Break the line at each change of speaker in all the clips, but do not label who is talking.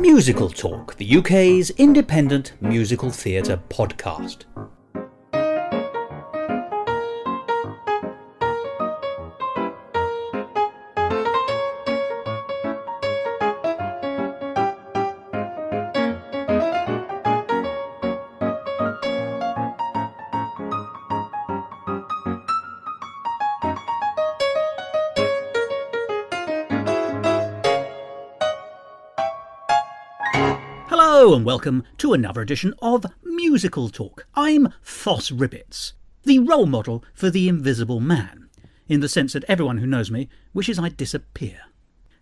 Musical Talk, the UK's independent musical theatre podcast. Hello and welcome to another edition of Musical Talk. I'm Thos Ribbits, the role model for the invisible man, in the sense that everyone who knows me wishes I'd disappear.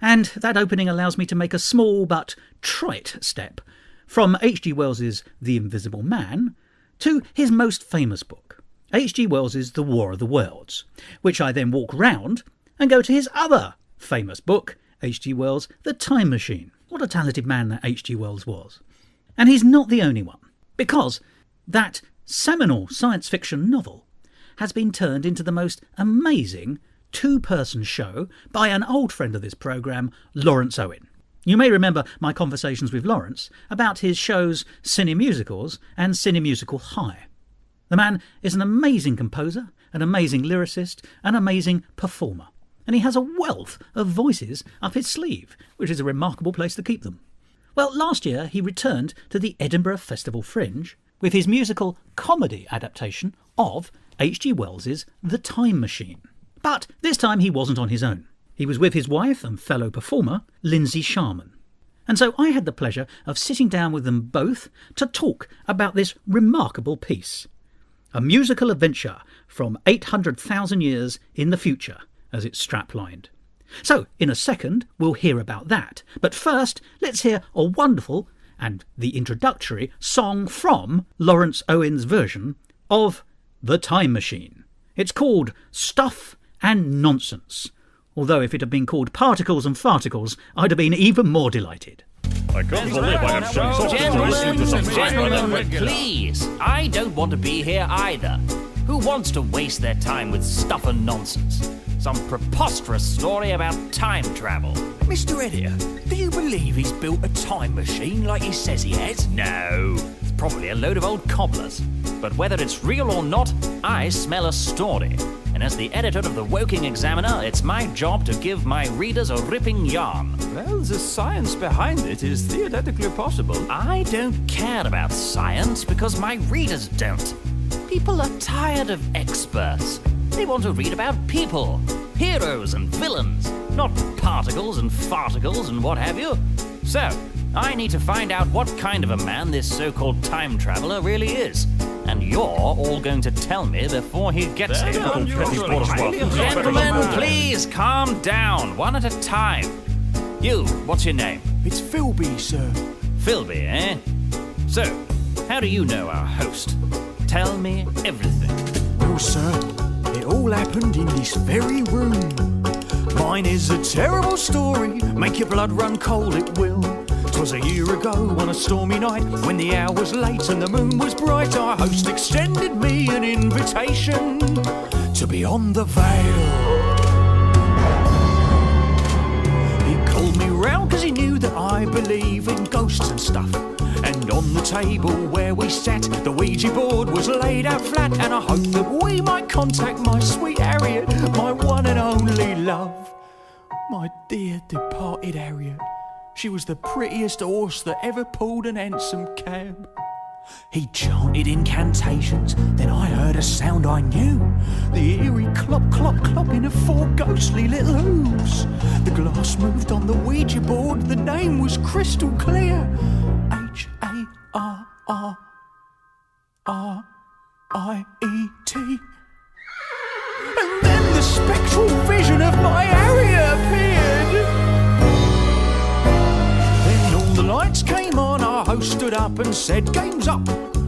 And that opening allows me to make a small but trite step from H.G. Wells's The Invisible Man to his most famous book, H.G. Wells's The War of the Worlds, which I then walk round and go to his other famous book, H.G. Wells' The Time Machine. What a talented man that H.G. Wells was. And he's not the only one, because that seminal science fiction novel has been turned into the most amazing two-person show by an old friend of this programme, Laurence Owen. You may remember my conversations with Laurence about his shows Cinemusicals and Cinemusical High. The man is an amazing composer, an amazing lyricist, an amazing performer. And he has a wealth of voices up his sleeve, which is a remarkable place to keep them. Well, last year he returned to the Edinburgh Festival Fringe with his musical comedy adaptation of H.G. Wells's The Time Machine. But this time he wasn't on his own. He was with his wife and fellow performer, Lindsay Sharman. And so I had the pleasure of sitting down with them both to talk about this remarkable piece. A musical adventure from 800,000 years in the future, as it's straplined. So, in a second, we'll hear about that. But first, let's hear a wonderful and the introductory song from Laurence Owen's version of The Time Machine. It's called Stuff and Nonsense. Although if it had been called Particles and Farticles, I'd have been even more delighted.
I can't believe I have shown such
Gentlemen, please. I don't want to be here either. Who wants to waste their time with stuff and nonsense? Some preposterous story about time travel.
Mr. Elliot, do you believe he's built a time machine like he says he has?
No, it's probably a load of old cobblers. But whether it's real or not, I smell a story. And as the editor of the Woking Examiner, it's my job to give my readers a ripping yarn.
Well, the science behind it is theoretically possible.
I don't care about science because my readers don't. People are tired of experts. They want to read about people, heroes and villains, not particles and farticles and what have you. So, I need to find out what kind of a man this so-called time traveller really is. And you're all going to tell me before he gets here. Gentlemen, please calm down, one at a time. You, what's your name?
It's Philby, sir.
Philby, eh? So, how do you know our host? Tell me everything.
Well, sir, it all happened in this very room. Mine is a terrible story, make your blood run cold it will. 'Twas a year ago on a stormy night, when the hour was late and the moon was bright, our host extended me an invitation to beyond the veil. He called me round 'cause he knew that I believe in ghosts and stuff. And on the table where we sat, the Ouija board was laid out flat, and I hoped that we might contact my sweet Harriet, my one and only love. My dear departed Harriet. She was the prettiest horse that ever pulled an hansom cab. He chanted incantations, then I heard a sound I knew. The eerie clop, clop, clopping of four ghostly little hooves. The glass moved on the Ouija board, the name was crystal clear. Harriet. And then the spectral vision of my Harriet appeared. Then all the lights came on, our host stood up and said, "Game's up.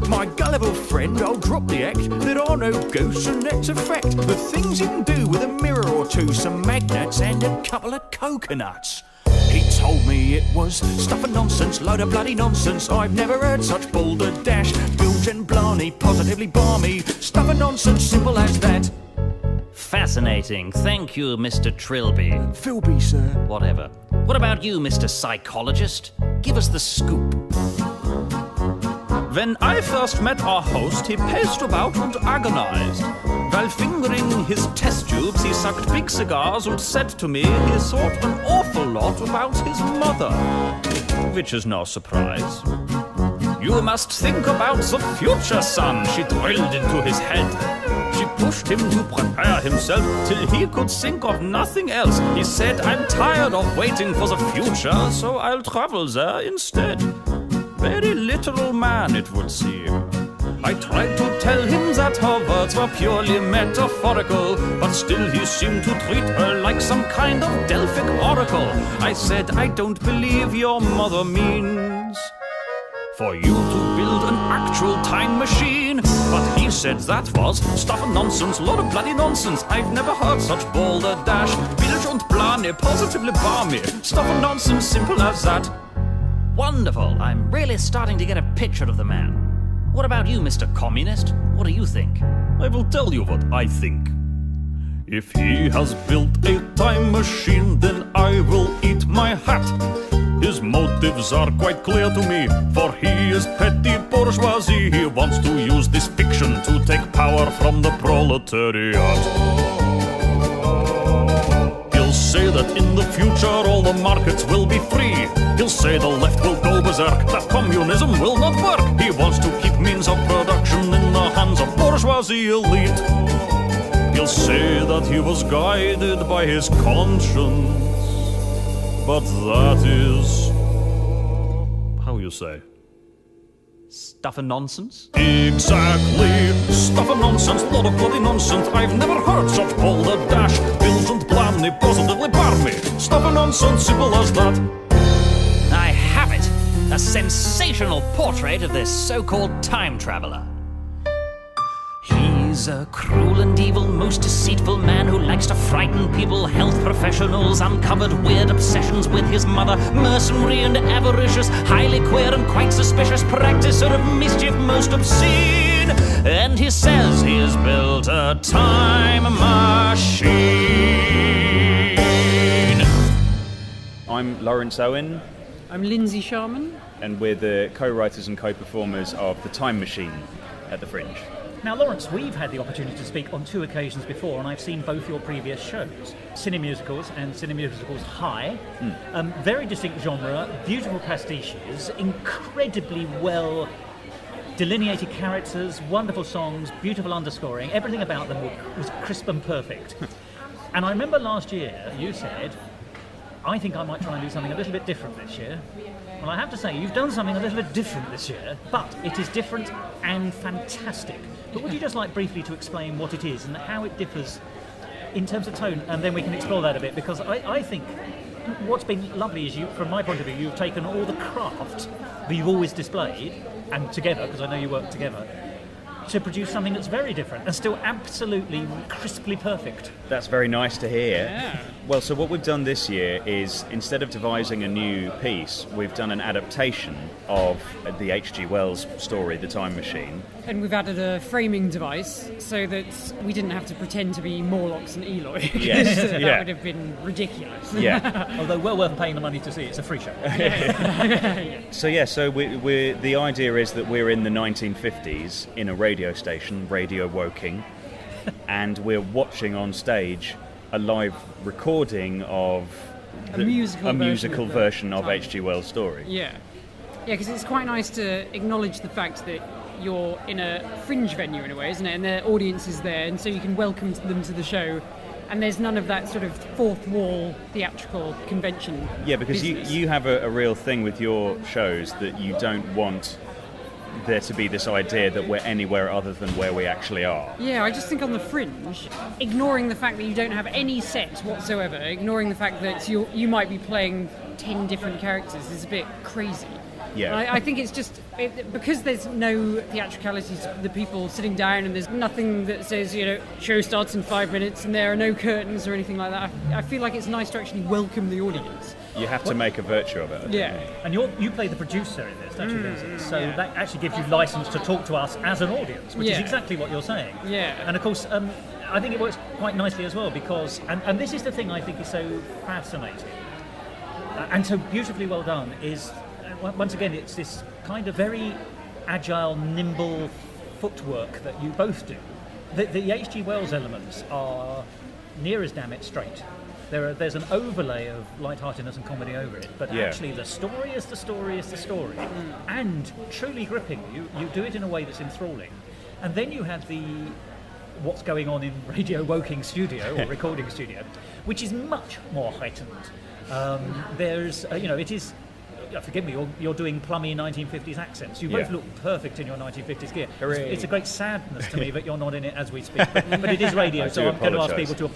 My gullible friend, I'll drop the act. There are no ghosts and that's a fact. The things you can do with a mirror or two, some magnets and a couple of coconuts." He told me it was stuff and nonsense, load of bloody nonsense. I've never heard such balderdash. Bilge and blarney, positively balmy. Stuff and nonsense, simple as that.
Fascinating. Thank you, Mr. Trilby.
Philby, sir.
Whatever. What about you, Mr. Psychologist? Give us the scoop.
When I first met our host, he paced about and agonized. While fingering his test tubes, he sucked big cigars and said to me he thought an awful lot about his mother. Which is no surprise. You must think about the future, son, she drilled into his head. She pushed him to prepare himself till he could think of nothing else. He said, I'm tired of waiting for the future, so I'll travel there instead. Very literal man, it would seem. I tried to tell him that her words were purely metaphorical, but still he seemed to treat her like some kind of Delphic oracle. I said, I don't believe your mother means for you to build an actual time machine. But he said that was stuff and nonsense, lot of bloody nonsense. I've never heard such balderdash. Bilge und blane, positively balmy. Stuff and nonsense, simple as that.
Wonderful. I'm really starting to get a picture of the man. What about you, Mr. Communist? What do you think?
I will tell you what I think. If he has built a time machine, then I will eat my hat. His motives are quite clear to me, for he is petty bourgeoisie. He wants to use this fiction to take power from the proletariat. He'll say that in the future all the markets will be free. He'll say the left will go berserk, that communism will not work. He wants to keep means of production in the hands of bourgeoisie elite. He'll say that he was guided by his conscience, but that is, how you say?
Stuff and nonsense?
Exactly, stuff and nonsense, lot of bloody nonsense. I've never heard such balderdash. Bilge and blammy, positively barmy. Stuff and nonsense, simple as that.
I have it! A sensational portrait of this so-called time traveller. He's a cruel and evil, most deceitful man who likes to frighten people, health professionals, uncovered weird obsessions with his mother, mercenary and avaricious, highly queer and quite suspicious, practicer of mischief most obscene. And he says he's built a time machine.
I'm Laurence Owen.
I'm Lindsay Sharman.
And we're the co-writers and co-performers of The Time Machine at the Fringe.
Now, Laurence, we've had the opportunity to speak on 2 occasions before, and I've seen both your previous shows, Cinemusicals and Cinemusicals High. Very distinct genre, beautiful pastiches, incredibly well delineated characters, wonderful songs, beautiful underscoring. Everything about them was crisp and perfect. And I remember last year you said, I think I might try and do something a little bit different this year. Well, I have to say, you've done something a little bit different this year, but it is different and fantastic. But would you just like briefly to explain what it is and how it differs in terms of tone, and then we can explore that a bit, because I think what's been lovely is you, from my point of view, you've taken all the craft that you've always displayed, and together, because I know you work together, to produce something that's very different and still absolutely crisply perfect.
That's very nice to hear.
Yeah.
Well, so what we've done this year is, instead of devising a new piece, we've done an adaptation of the H.G. Wells story, The Time Machine.
And we've added a framing device so that we didn't have to pretend to be Morlocks and Eloy.
Yes,
That
yeah.
would have been ridiculous.
Yeah.
Although well worth paying the money to see, it's a free show.
So we're the idea is that we're in the 1950s in a radio station, Radio Woking, and we're watching on stage a live recording of
A musical
version of
Time.
H.G. Wells' story.
Yeah, because it's quite nice to acknowledge the fact that you're in a fringe venue in a way, isn't it? And their audience is there, and so you can welcome them to the show. And there's none of that sort of fourth wall theatrical convention.
Yeah, because
business.
you have a real thing with your shows that you don't want there to be this idea that we're anywhere other than where we actually are.
Yeah, I just think on the Fringe, ignoring the fact that you don't have any sets whatsoever, ignoring the fact that you might be playing 10 different characters is a bit crazy.
Yeah.
I think it's just because there's no theatricality to the people sitting down, and there's nothing that says, show starts in 5 minutes, and there are no curtains or anything like that. I feel like it's nice to actually welcome the audience.
You have to make a virtue of it.
Yeah.
And you play the producer in this, don't you, Lindsay? So that actually gives you license to talk to us as an audience, which is
Yeah.
exactly what you're saying.
Yeah.
And of course, I think it works quite nicely as well, because, and this is the thing I think is so fascinating, and so beautifully well done, is once again, it's this kind of very agile, nimble footwork that you both do. The H.G. Wells elements are near as damn it straight. There's an overlay of lightheartedness and comedy over it, but actually the story is the story, and truly gripping. You do it in a way that's enthralling, and then you have what's going on in Radio Woking studio or recording studio, which is much more heightened. There's it is. Forgive me, you're doing plummy 1950s accents. You both look perfect in your 1950s gear. It's a great sadness to me that you're not in it as we speak. But it is radio, so I'm going to ask people to...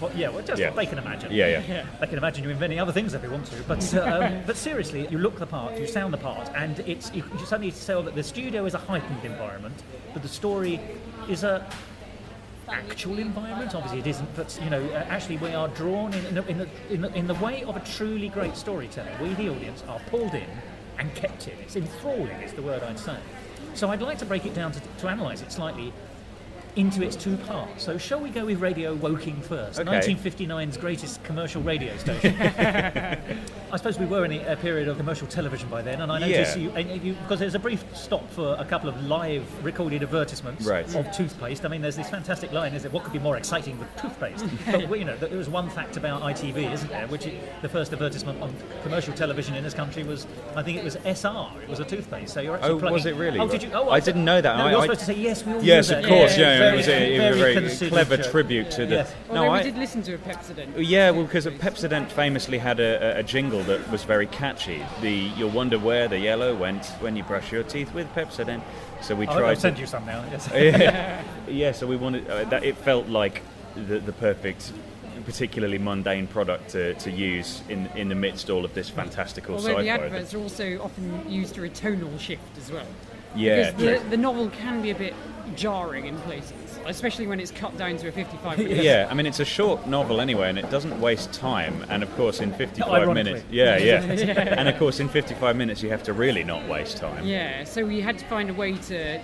they can imagine. They can imagine you inventing other things if they want to. But seriously, you look the part, you sound the part, and you suddenly tell that the studio is a heightened environment, but the story is a... actual environment. Obviously it isn't, but actually we are drawn in the way of a truly great storyteller. We, the audience, are pulled in and kept in. It's enthralling is the word I'd say. So I'd like to break it down to analyse it slightly into its two parts. So shall we go with Radio Woking first? Okay. 1959's greatest commercial radio station. I suppose we were in a period of commercial television by then, and I noticed you because there's a brief stop for a couple of live recorded advertisements of toothpaste. I mean, there's this fantastic line, is it? What could be more exciting than toothpaste? But there was one fact about ITV, isn't there? Which the first advertisement on commercial television in this country was, I think it was SR. It was a toothpaste. So you're actually
was it really?
Oh, did you? Oh,
I didn't know that.
No, you're supposed to say yes. We all
yes,
knew
of
that.
course.
Yeah.
It was a very clever
joke.
tribute to the...
Yes.
Although we did listen to a Pepsodent.
Yeah, well, because Pepsodent famously had a jingle that was very catchy. You'll wonder where the yellow went when you brush your teeth with Pepsodent. So we tried
I'll send you some now. Yes.
So we wanted... that it felt like the perfect... particularly mundane product to use in the midst of all of this fantastical sci-fi.
Although the adverts are also often used for a tonal shift as well.
Yeah,
because the novel can be a bit jarring in places, especially when it's cut down to a 55 minutes.
Yeah, I mean, it's a short novel anyway, and it doesn't waste time. And of course, in 55 minutes... And of course, in 55 minutes, you have to really not waste time.
Yeah, so we had to find a way to,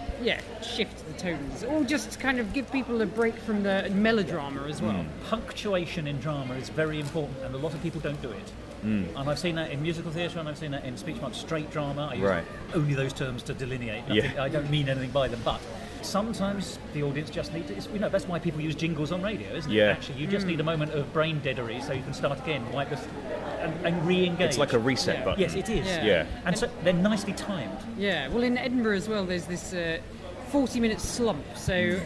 shift the tones, or just kind of give people a break from the melodrama as well.
Punctuation in drama is very important, and a lot of people don't do it. And I've seen that in musical theatre, and I've seen that in speech mark straight drama. I use only those terms to delineate. I don't mean anything by them, but sometimes the audience just need to... that's why people use jingles on radio, isn't it? Actually, you just need a moment of brain deadery so you can start again, and re-engage.
It's like a reset button.
Yes, it is. Yeah. And so they're nicely timed.
Yeah, well, in Edinburgh as well, there's this 40-minute slump, so...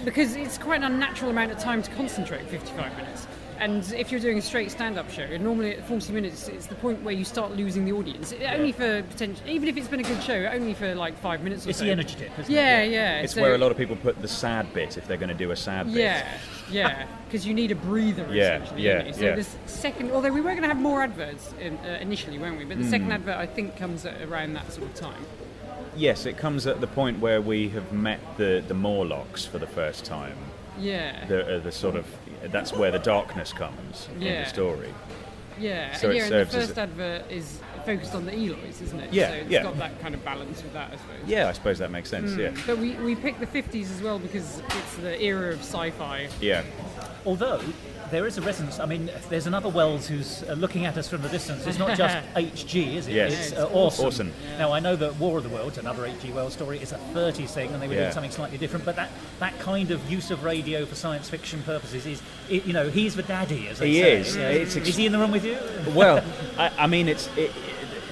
because it's quite an unnatural amount of time to concentrate, 55 minutes. And if you're doing a straight stand-up show, normally at 40 minutes, it's the point where you start losing the audience. Only for potential, even if it's been a good show, only for like 5 minutes or
it's
so.
the energy dip, isn't it?
Yeah.
It's where a lot of people put the sad bit if they're going to do a sad bit.
Yeah, because you need a breather, essentially. So this second, although we were going to have more adverts initially, weren't we? But the second advert, I think, comes at around that sort of time.
Yes, it comes at the point where we have met the Morlocks for the first time.
Yeah.
The sort of... That's where the darkness comes in the story.
Yeah,
so
and the first advert is focused on the Eloys, isn't it?
Yeah,
so it's got that kind of balance with that, I suppose.
Yeah, I suppose that makes sense,
But we picked the 50s as well because it's the era of sci-fi.
Yeah.
Although there is a resonance. I mean, there's another Wells who's looking at us from the distance. It's not just HG, is it?
Yes.
It's awesome.
Yeah.
Now, I know that War of the Worlds, another H.G. Wells story, is a 30s thing, and they were doing something slightly different. But that kind of use of radio for science fiction purposes is, he's the daddy, as they say.
He is.
Is he in the room with you?
Well, I mean,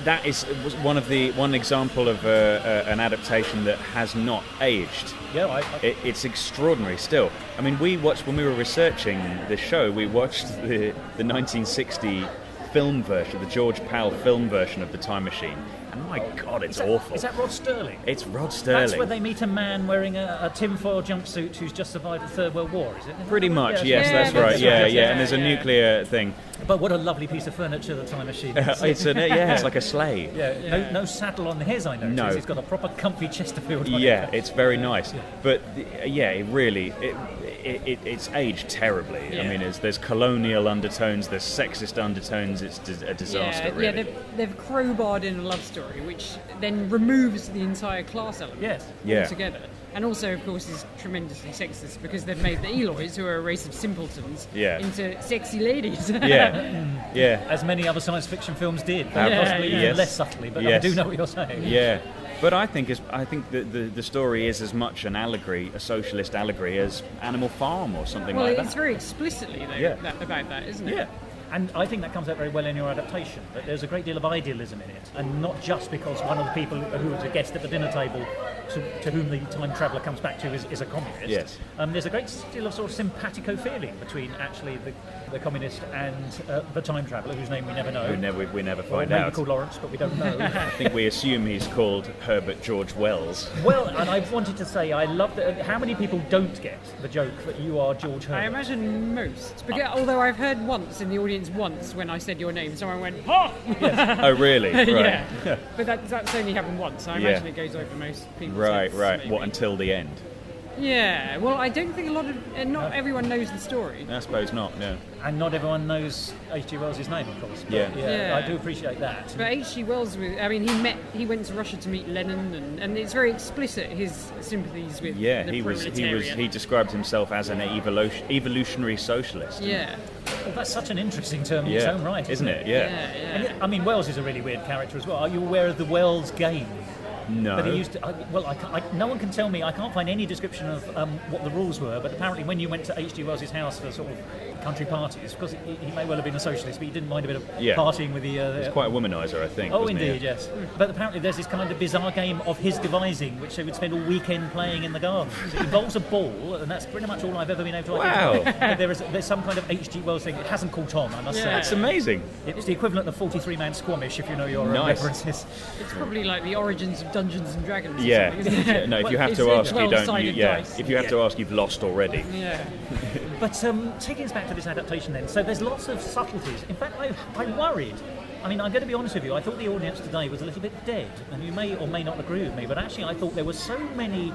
that is one example of an adaptation that has not aged.
Yeah,
it's extraordinary still. I mean, when we were researching this show, we watched the 1960 film version, the George Powell film version of The Time Machine. And my God, it's awful.
Is that Rod Sterling?
It's Rod Sterling.
That's where they meet a man wearing a tinfoil jumpsuit who's just survived the Third World War, is it?
Pretty much, yes, that's right. Yeah. And there's a nuclear thing.
But what a lovely piece of furniture, The Time Machine.
It's like a sleigh.
Yeah. No saddle on his, I noticed.
No.
It's got a proper comfy Chesterfield on it.
Yeah, it's very nice. But it really... It's aged terribly.
Yeah.
I mean, there's colonial undertones, there's sexist undertones. It's a disaster, really.
Yeah, they've crowbarred in a love story story, which then removes the entire class element
Yeah.
altogether. And also, of course, is tremendously sexist because they've made the Eloys, who are a race of simpletons, into sexy ladies.
Yeah.
As many other science fiction films did,
Yeah,
possibly
yeah.
even less subtly, but I do know what you're saying.
Yeah. But I think the story is as much an allegory, a socialist allegory, as Animal Farm or something like that.
Well, it's very explicitly about that, isn't it?
Yeah. And I think that comes out very well in your adaptation, that there's a great deal of idealism in it, and not just because one of the people who was a guest at the dinner table to whom the time traveller comes back to is a communist.
Yes.
There's a great deal of sort of simpatico feeling between actually the communist and the time traveller, whose name we never know.
We never find
Maybe
out.
called Laurence, but we don't know.
I think we assume he's called Herbert George Wells.
Well, and I wanted to say, I love that. How many people don't get the joke that you are George Herbert?
I imagine most. Because, although I've heard once in the audience when I said your name, someone went, "Ha!"
Oh, really? Right.
Yeah. But that's only happened once. I imagine it goes over most people's heads,
Right.
maybe.
What, until the end?
Yeah. Well, I don't think not everyone knows the story.
I suppose not, no.
And not everyone knows H.G. Wells' name, of course. But
Yeah.
I do appreciate that.
But H.G. Wells, he went to Russia to meet Lenin, and it's very explicit his sympathies with the proletariat.
He described himself as an evolutionary socialist.
Yeah.
Well, that's such an interesting term in its own right,
isn't it? Yeah.
And I mean, Wells is a really weird character as well. Are you aware of the Wells game?
No.
That he used to. No one can tell me. I can't find any description of what the rules were. But apparently, when you went to H.G. Wells' house for sort of country parties, because he may well have been a socialist, but he didn't mind a bit of partying with the.
He's quite a womanizer, I think.
Oh,
wasn't he?
indeed, yes. But apparently, there's this kind of bizarre game of his devising, which they would spend all weekend playing in the garden. It involves a ball, and that's pretty much all I've ever been able to identify. But there's some kind of H.G. Wells thing. It hasn't caught on, I must say.
That's amazing.
It's the equivalent of 43-man Squamish, if you know your references.
It's probably like the origins of Dungeons and Dragons.
Yeah. No, if you have to ask, you don't.
Dice.
If you have to ask, you've lost already.
Yeah.
But taking us back to this adaptation then, so there's lots of subtleties. In fact, I worried. I mean, I'm going to be honest with you, I thought the audience today was a little bit dead, and you may or may not agree with me, but actually I thought there were so many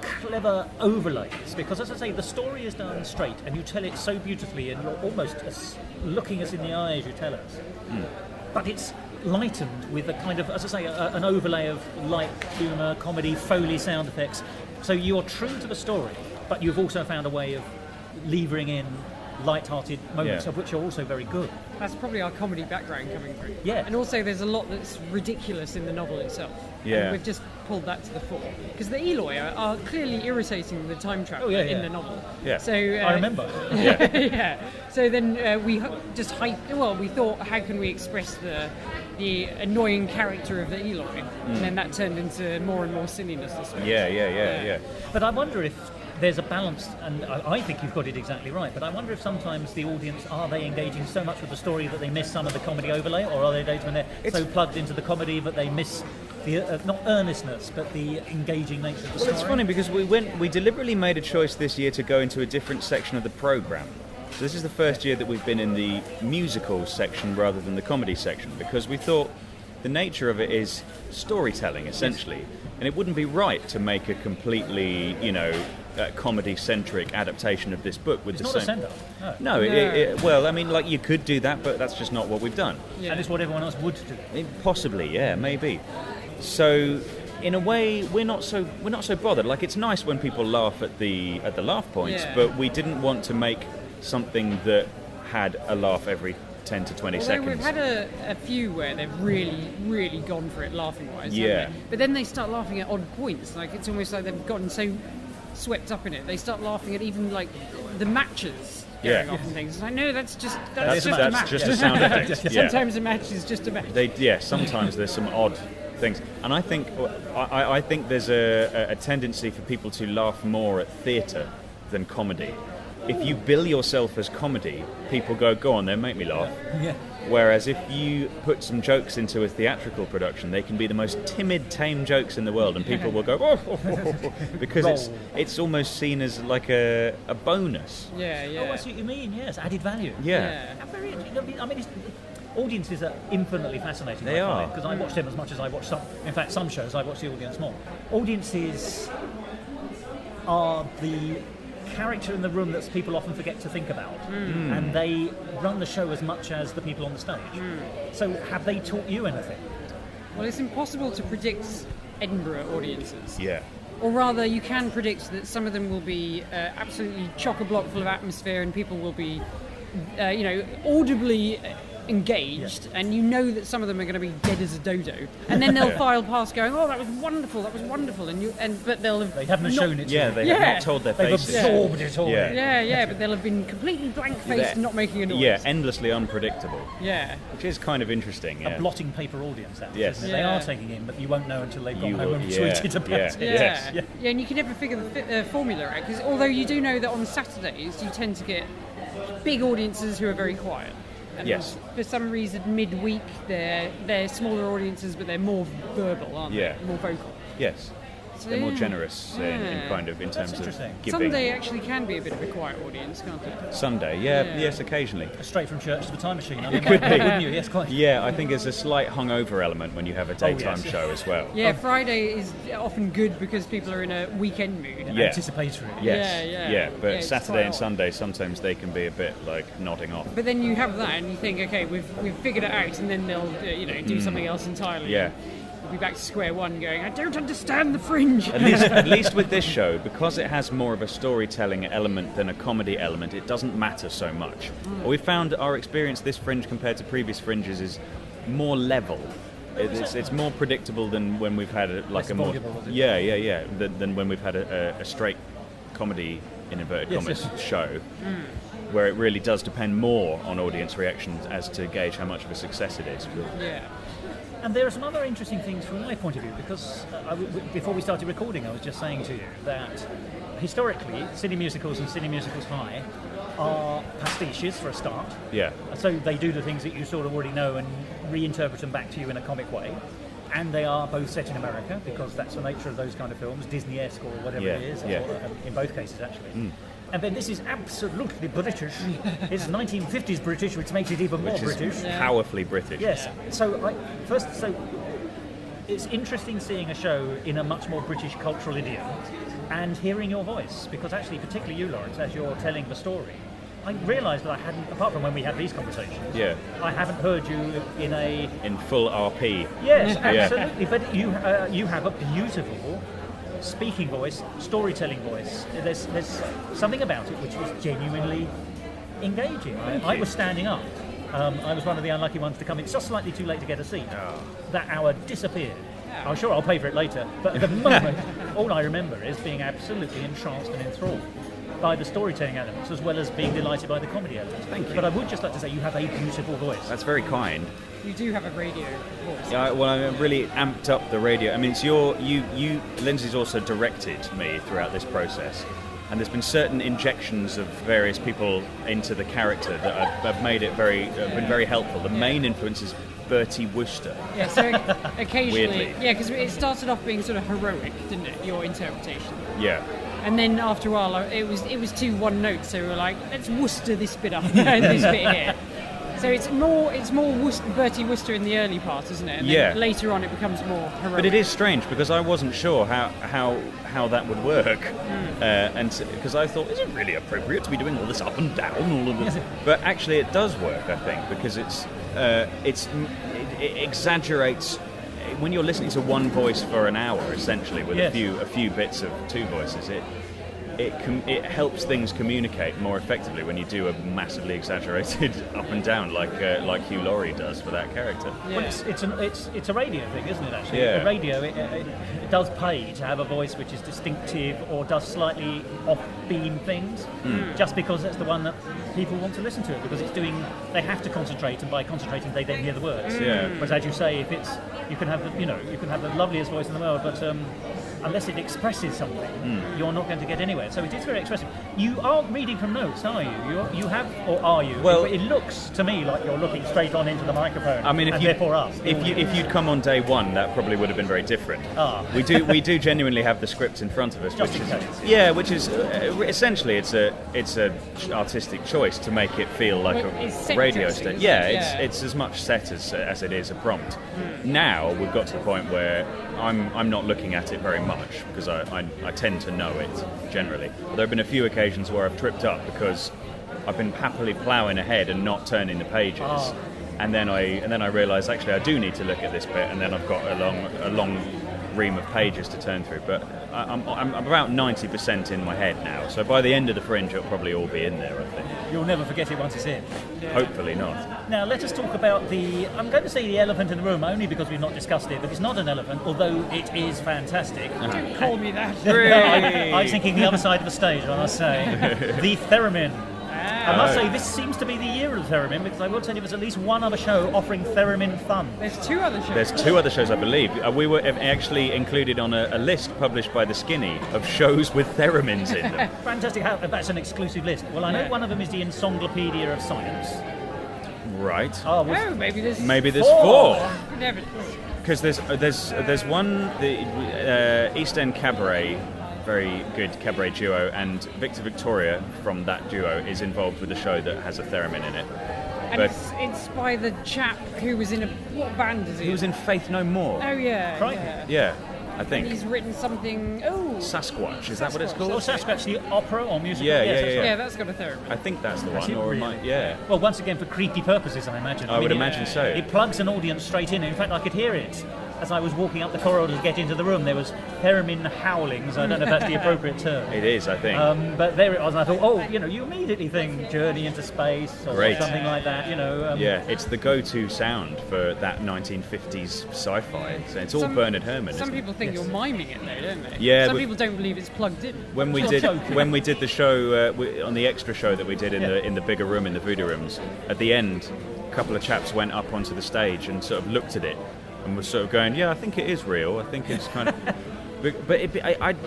clever overlays, because as I say, the story is done straight, and you tell it so beautifully, and you're almost looking us in the eye as you tell us. But it's lightened with a kind of, as I say, an overlay of light, humour, comedy, Foley sound effects. So you're true to the story, but you've also found a way of levering in light-hearted moments, of which are also very good.
That's probably our comedy background coming through.
Yeah.
And also there's a lot that's ridiculous in the novel itself.
Yeah.
And we've just pulled that to the fore. Because the Eloi are clearly irritating the time traveller in the novel.
Yeah.
So,
I remember.
Yeah. So then we just we thought, how can we express the annoying character of the Eloi? And then that turned into more and more silliness this way.
Yeah.
But I wonder if there's a balance, and I think you've got it exactly right, but I wonder if sometimes the audience, are they engaging so much with the story that they miss some of the comedy overlay, or are they engaged when they're so plugged into the comedy that they miss the, not earnestness, but the engaging nature of the story?
Well, it's funny because we deliberately made a choice this year to go into a different section of the programme. So this is the first year that we've been in the musical section rather than the comedy section, because we thought the nature of it is storytelling, essentially, and it wouldn't be right to make a completely, comedy-centric adaptation of this book with
it's
the
not
same.
A send-up.
No. Well, I mean, you could do that, but that's just not what we've done.
Yeah.
And it's what everyone else would do.
Possibly, yeah, maybe. So, in a way, we're not so bothered. Like, it's nice when people laugh at the laugh points, but we didn't want to make something that had a laugh every 10 to 20 seconds.
We've had a few where they've really, really gone for it laughing-wise.
Yeah.
Haven't they? But then they start laughing at odd points. Like, it's almost like they've gotten so swept up in it. They start laughing at even, like, the matches going off and things. It's like, no, that's just a match.
Just a sound effect.
Sometimes a match is just a match.
Sometimes there's some odd things. And I think there's a tendency for people to laugh more at theatre than comedy. If you bill yourself as comedy, people go on then, make me laugh.
Yeah.
Whereas if you put some jokes into a theatrical production, they can be the most timid, tame jokes in the world, and people will go, because it's almost seen as like a bonus.
Yeah.
Oh, I see what you mean, yes, added value.
Yeah.
Audiences are infinitely fascinating.
They are.
Because I watch them as much as I watch some shows I watch the audience more. Audiences are the character in the room that people often forget to think about, and they run the show as much as the people on the stage. So have they taught you anything?
Well, it's impossible to predict Edinburgh audiences.
Yeah.
Or rather, you can predict that some of them will be absolutely chock-a-block full of atmosphere, and people will be, audibly engaged, and you know that some of them are going to be dead as a dodo, and then they'll file past going, "Oh, that was wonderful, but
they haven't shown it.
Yeah, they have not told their
They've
faces.
absorbed it all.
Yeah, but they'll have been completely blank-faced and not making a noise.
Yeah, endlessly unpredictable.
Yeah.
Which is kind of interesting. Yeah.
A blotting paper audience, that is,
Yes.
isn't it? They
Yeah.
are taking in, but you won't know until they've gone
You
home
will-
and
yeah,
tweeted about
yeah.
it.
Yes.
Yeah, and you can never figure the formula out, because although you do know that on Saturdays you tend to get big audiences who are very quiet. And
Yes.
for some reason, midweek they're smaller audiences, but they're more verbal, aren't
Yeah.
they? More vocal.
Yes.
So,
They're more generous in
yeah.
kind of in
That's
terms of
interesting.
giving.
Sunday actually can be a bit of a quiet audience, can't it?
Sunday,
Yeah.
yes, occasionally.
Straight from church to the time machine. I mean,
could be.
wouldn't you? Yes, quite.
Yeah, I think there's a slight hungover element when you have a daytime
yes.
show as well.
Yeah, Friday is often good because people are in a weekend mood.
Yeah.
Anticipatory.
Yes.
Yeah.
But
Yeah, it's
Saturday
quite
and
odd.
Sunday sometimes they can be a bit like nodding off.
But then you have that, and you think, okay, we've figured it out, and then they'll do something else entirely.
Yeah.
We'll be back to square one, going, I don't understand the Fringe.
At least with this show, because it has more of a storytelling element than a comedy element, it doesn't matter so much. We found our experience this Fringe compared to previous Fringes is more level. It's more predictable than when we've had
Less
a more
voluble, is it?
than when we've had a straight comedy in inverted
Yes,
commas
yes.
show, where it really does depend more on audience reactions as to gauge how much of a success it is.
Yeah.
And there are some other interesting things from my point of view, because before we started recording, I was just saying to you that historically, city musicals and city musicals high are pastiches for a start.
Yeah.
So they do the things that you sort of already know and reinterpret them back to you in a comic way. And they are both set in America, because that's the nature of those kind of films, Disney-esque or whatever it is,
Yeah.
or, in both cases actually. And then this is absolutely British. It's 1950s British, which makes it even more
Which is
British.
powerfully British.
Yes. So it's interesting seeing a show in a much more British cultural idiom and hearing your voice, because actually, particularly you, Laurence, as you're telling the story, I realised that I hadn't, apart from when we had these conversations,
Yeah.
I haven't heard you in
full RP.
Yes,
Yeah.
absolutely. But you have a beautiful speaking voice, storytelling voice. There's something about it which was genuinely engaging. I was standing up. I was one of the unlucky ones to come in just slightly too late to get a seat. That hour disappeared. I'm sure I'll pay for it later, but at the moment, all I remember is being absolutely entranced and enthralled by the storytelling elements, as well as being delighted by the comedy elements.
Thank you.
But I would just like to say you have a beautiful voice.
That's very kind.
You do have a radio voice.
Yeah, well, I really amped up the radio. I mean, it's Lindsay's also directed me throughout this process, and there's been certain injections of various people into the character that have made it been very helpful. The main influence is Bertie Wooster.
Yeah, so occasionally...
Weirdly.
Yeah, because it started off being sort of heroic, didn't it, your interpretation?
Yeah.
And then after a while, it was too one note, so we were like, let's Worcester this bit up and this bit here. So it's more Bertie Wooster in the early part, isn't it? And then later on it becomes more heroic.
But it is strange because I wasn't sure how that would work, and because I thought, is it really appropriate to be doing all this up and down, all of this? But actually, it does work, I think, because it exaggerates. When you're listening to one voice for an hour, essentially, with a few bits of two voices, it helps things communicate more effectively when you do a massively exaggerated up and down like Hugh Laurie does for that character.
Yeah.
Well, it's a radio thing, isn't it? Actually,
Yeah.
The radio it does pay to have a voice which is distinctive or does slightly off-beam things, just because that's the one that people want to listen to it, because they have to concentrate, and by concentrating they then hear the words.
Yeah.
Whereas, as you say, if you can have the loveliest voice in the world, but unless it expresses something, you're not going to get anywhere. So it is very expressive. You aren't reading from notes, are you? You have, or are you?
Well,
it looks to me like you're looking straight on into the microphone.
I mean,
and therefore us.
if you'd come on day one, that probably would have been very different. We do genuinely have the script in front of us,
Just
which
in
is
case.
which is essentially it's a artistic choice to make it feel like
Well, it's
a
set
radio
dressing,
station.
isn't it?
Yeah,
Yeah.
it's as much set as it is a prompt. Now we've got to the point where I'm not looking at it very much because I tend to know it generally. There have been a few occasions where I've tripped up because I've been happily ploughing ahead and not turning the pages. and then I realised actually I do need to look at this bit, and then I've got a long ream of pages to turn through. But I'm about 90% in my head now, so by the end of the Fringe it'll probably all be in there, I think.
You'll never forget it once it's in.
Hopefully not.
Now let us talk about I'm going to say the elephant in the room, only because we've not discussed it, but it's not an elephant, although it is fantastic.
Don't call me that.
I was thinking the other side of the stage, I must say. The theremin. I must say, this seems to be the year of the theremin, because I will tell you there's at least one other show offering theremin fun.
There's 2 other shows.
There's 2 other shows, I believe. We were actually included on a list published by The Skinny of shows with theremins in them.
Fantastic. That's an exclusive list. Well, I know one of them is the Encyclopedia of Science.
Right.
Oh, maybe there's
4.
Never.
Because there's one, the East End Cabaret, very good cabaret duo, and Victor Victoria from that duo is involved with a show that has a theremin in it.
And but it's by the chap who was in what band is he?
He was in Faith No More.
Oh yeah.
Right.
Yeah, I think.
And he's written something.
Sasquatch. Is that what it's called?
Oh, Sasquatch, the opera or musical?
Yeah.
That's got a theremin.
I think that's the one.
Or
yeah.
Well, once again for creepy purposes, I imagine.
I would imagine so.
It plugs an audience straight in. In fact, I could hear it. As I was walking up the corridor to get into the room, there was theremin howlings. I don't know if that's the appropriate term.
It is, I think.
But there it was, and I thought, you immediately think Journey into Space or something like that,
yeah, it's the go-to sound for that 1950s sci-fi. So it's all Bernard Herrmann.
Some people think you're miming it, though, don't they?
Yeah.
Some people don't believe it's plugged in.
When we did the show on the extra show that we did in the bigger room in the Voodoo Rooms, at the end, a couple of chaps went up onto the stage and sort of looked at it. And was sort of going, yeah, I think it is real. I think it's kind of... But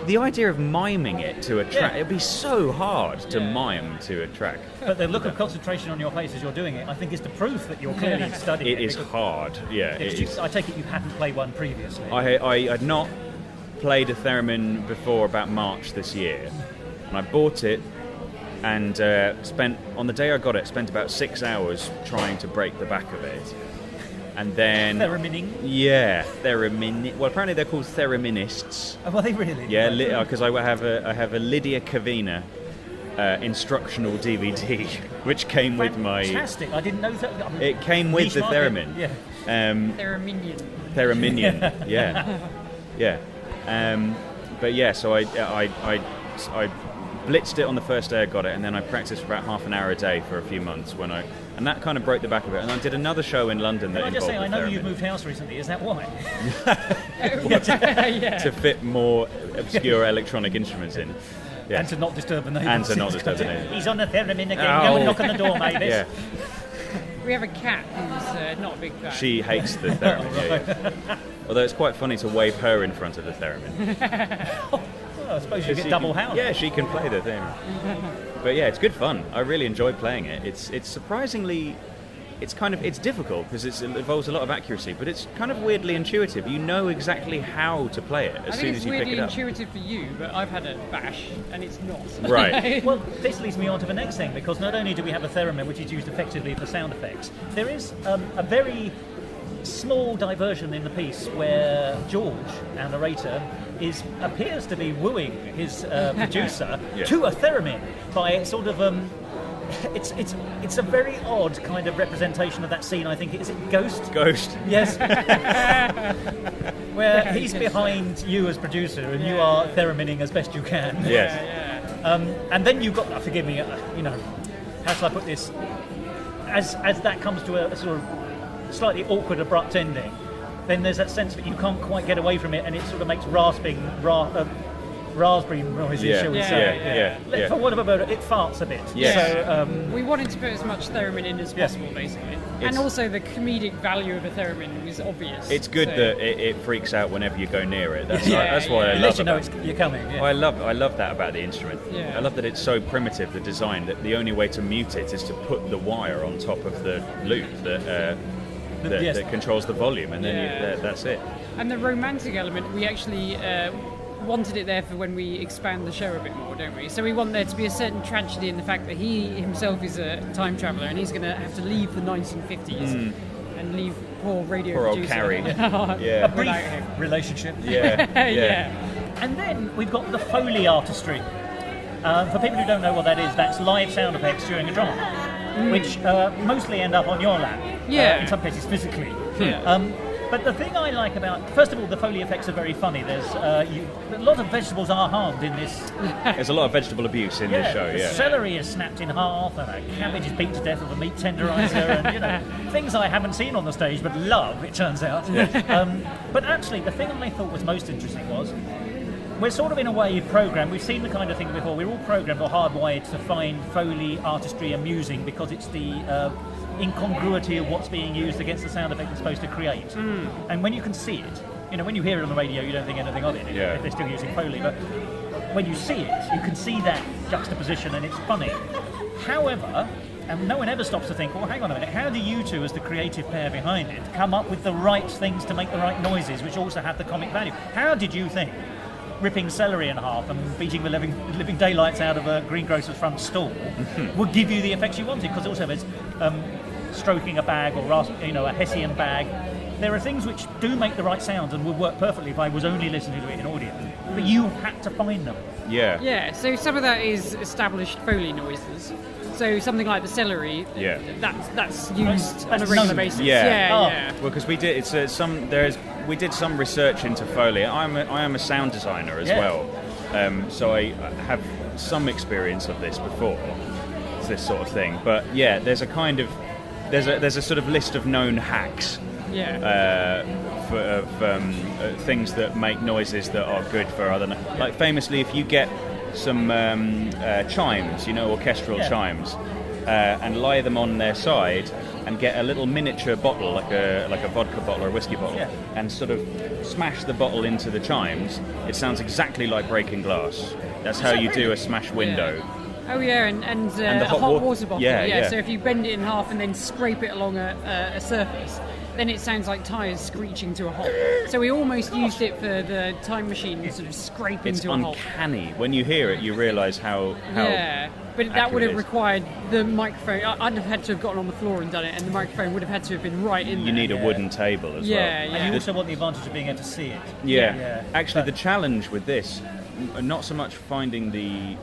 the idea of miming it to a track, it'd be so hard to mime to a track.
But the look of concentration on your face as you're doing it, I think is the proof that you're clearly studying it.
It is hard, yeah.
I take it you hadn't played one previously.
I had not played a theremin before about March this year. And I bought it and on the day I got it, spent about 6 hours trying to break the back of it. And then...
Theremining?
Yeah, theremin. Well, apparently they're called thereminists.
Oh, are they really?
Yeah, because I have a Lydia Kavina instructional DVD, which came with my...
Fantastic! I didn't know that.
It came with the theremin.
Yeah.
Thereminien. Yeah. But yeah, so I blitzed it on the first day I got it, and then I practiced for about half an hour a day for a few months and that kind of broke the back of it. And I did another show in London that involved the theremin.
I know you've moved house recently. Is that why?
To fit more obscure electronic instruments in. Yes.
And to not disturb the neighbours. He's on the theremin again. Go and knock on the door, maybe.
Yeah.
We have a cat who's not a big fan.
She hates the theremin. Yeah. Although it's quite funny to wave her in front of the theremin.
I suppose you get double house.
Yeah, she can play the theremin. But yeah, it's good fun. I really enjoy playing it. It's surprisingly, it's difficult because it involves a lot of accuracy, but it's kind of weirdly intuitive. You know exactly how to play it as soon as you pick it up.
It's weirdly intuitive for you, but I've had a bash and it's not.
Right.
Well, this leads me on to the next thing, because not only do we have a theremin which is used effectively for sound effects, there is a very small diversion in the piece where George, our narrator, appears to be wooing his producer to a theremin by sort of it's a very odd kind of representation of that scene. I think is it Ghost? Yes. Where he's behind you as producer and you are theremining as best you can.
Yes.
And then you've got forgive me, how shall I put this? As that comes to a sort of slightly awkward, abrupt ending, then there's that sense that you can't quite get away from it, and it sort of makes raspberry noises, shall we say.
Yeah.
For whatever word, it farts a bit.
Yes.
So,
we wanted to put as much theremin in as possible, basically. And also the comedic value of a theremin was obvious.
It's good that it freaks out whenever you go near it. That's what I love.
You're coming. Yeah.
I love that about the instrument. Yeah. I love that it's so primitive, the design, that the only way to mute it is to put the wire on top of the loop that controls the volume, and then that's it.
And the romantic element, we actually wanted it there for when we expand the show a bit more, don't we? So we want there to be a certain tragedy in the fact that he himself is a time traveller and he's going to have to leave the 1950s and leave poor radio
poor
producer.
Old Carrie.
A brief relationship.
Yeah.
And then we've got the Foley artistry. For people who don't know what that is, that's live sound effects during a drama. which mostly end up on your lap. In some cases physically. But the thing I like about, first of all, the Foley effects are very funny. There's a lot of vegetables are harmed in this.
There's a lot of vegetable abuse in this show.
The celery is snapped in half, and a cabbage is beaten to death with a meat tenderizer, and things I haven't seen on the stage but love. It turns out. But actually, the thing I thought was most interesting was, we're sort of in a way programmed. We've seen the kind of thing before. We're all programmed or hardwired to find Foley artistry amusing because it's the incongruity of what's being used against the sound effect it's supposed to create. And when you can see it, when you hear it on the radio, you don't think anything of it. If they're still using Foley, but when you see it, you can see that juxtaposition, and it's funny. However, and no one ever stops to think, well, hang on a minute, how do you two, as the creative pair behind it, come up with the right things to make the right noises, which also have the comic value? How did you think ripping celery in half and beating the living daylights out of a greengrocer's front stall would give you the effects you wanted? Because also there's stroking a bag or a Hessian bag. There are things which do make the right sounds and would work perfectly if I was only listening to it in audio. But you had to find them.
Yeah, so some of that is established Foley noises. So something like the celery, that's used on a regular basis.
Well, because we did we did some research into Foley. I am a sound designer as well, so I have some experience of this before, this sort of thing. But there's a kind of there's a sort of list of known hacks. Things that make noises that are good for other. Like famously, if you get some chimes, orchestral chimes, and lie them on their side, and get a little miniature bottle, like a vodka bottle or a whiskey bottle, and sort of smash the bottle into the chimes, it sounds exactly like breaking glass. That's how you do a smash window.
Oh yeah, and
the
a hot water bottle.
Yeah.
So if you bend it in half and then scrape it along a surface, then it sounds like tyres screeching to a halt. So we almost used it for the time machine, sort of scraping to a halt.
It's uncanny. When you hear it, you realise how
but that would have required the microphone. I'd have had to have gotten on the floor and done it, and the microphone would have had to have been right in there.
You need a wooden table as well.
And you also want the advantage of being able to see it.
Actually, the challenge with this, not so much finding the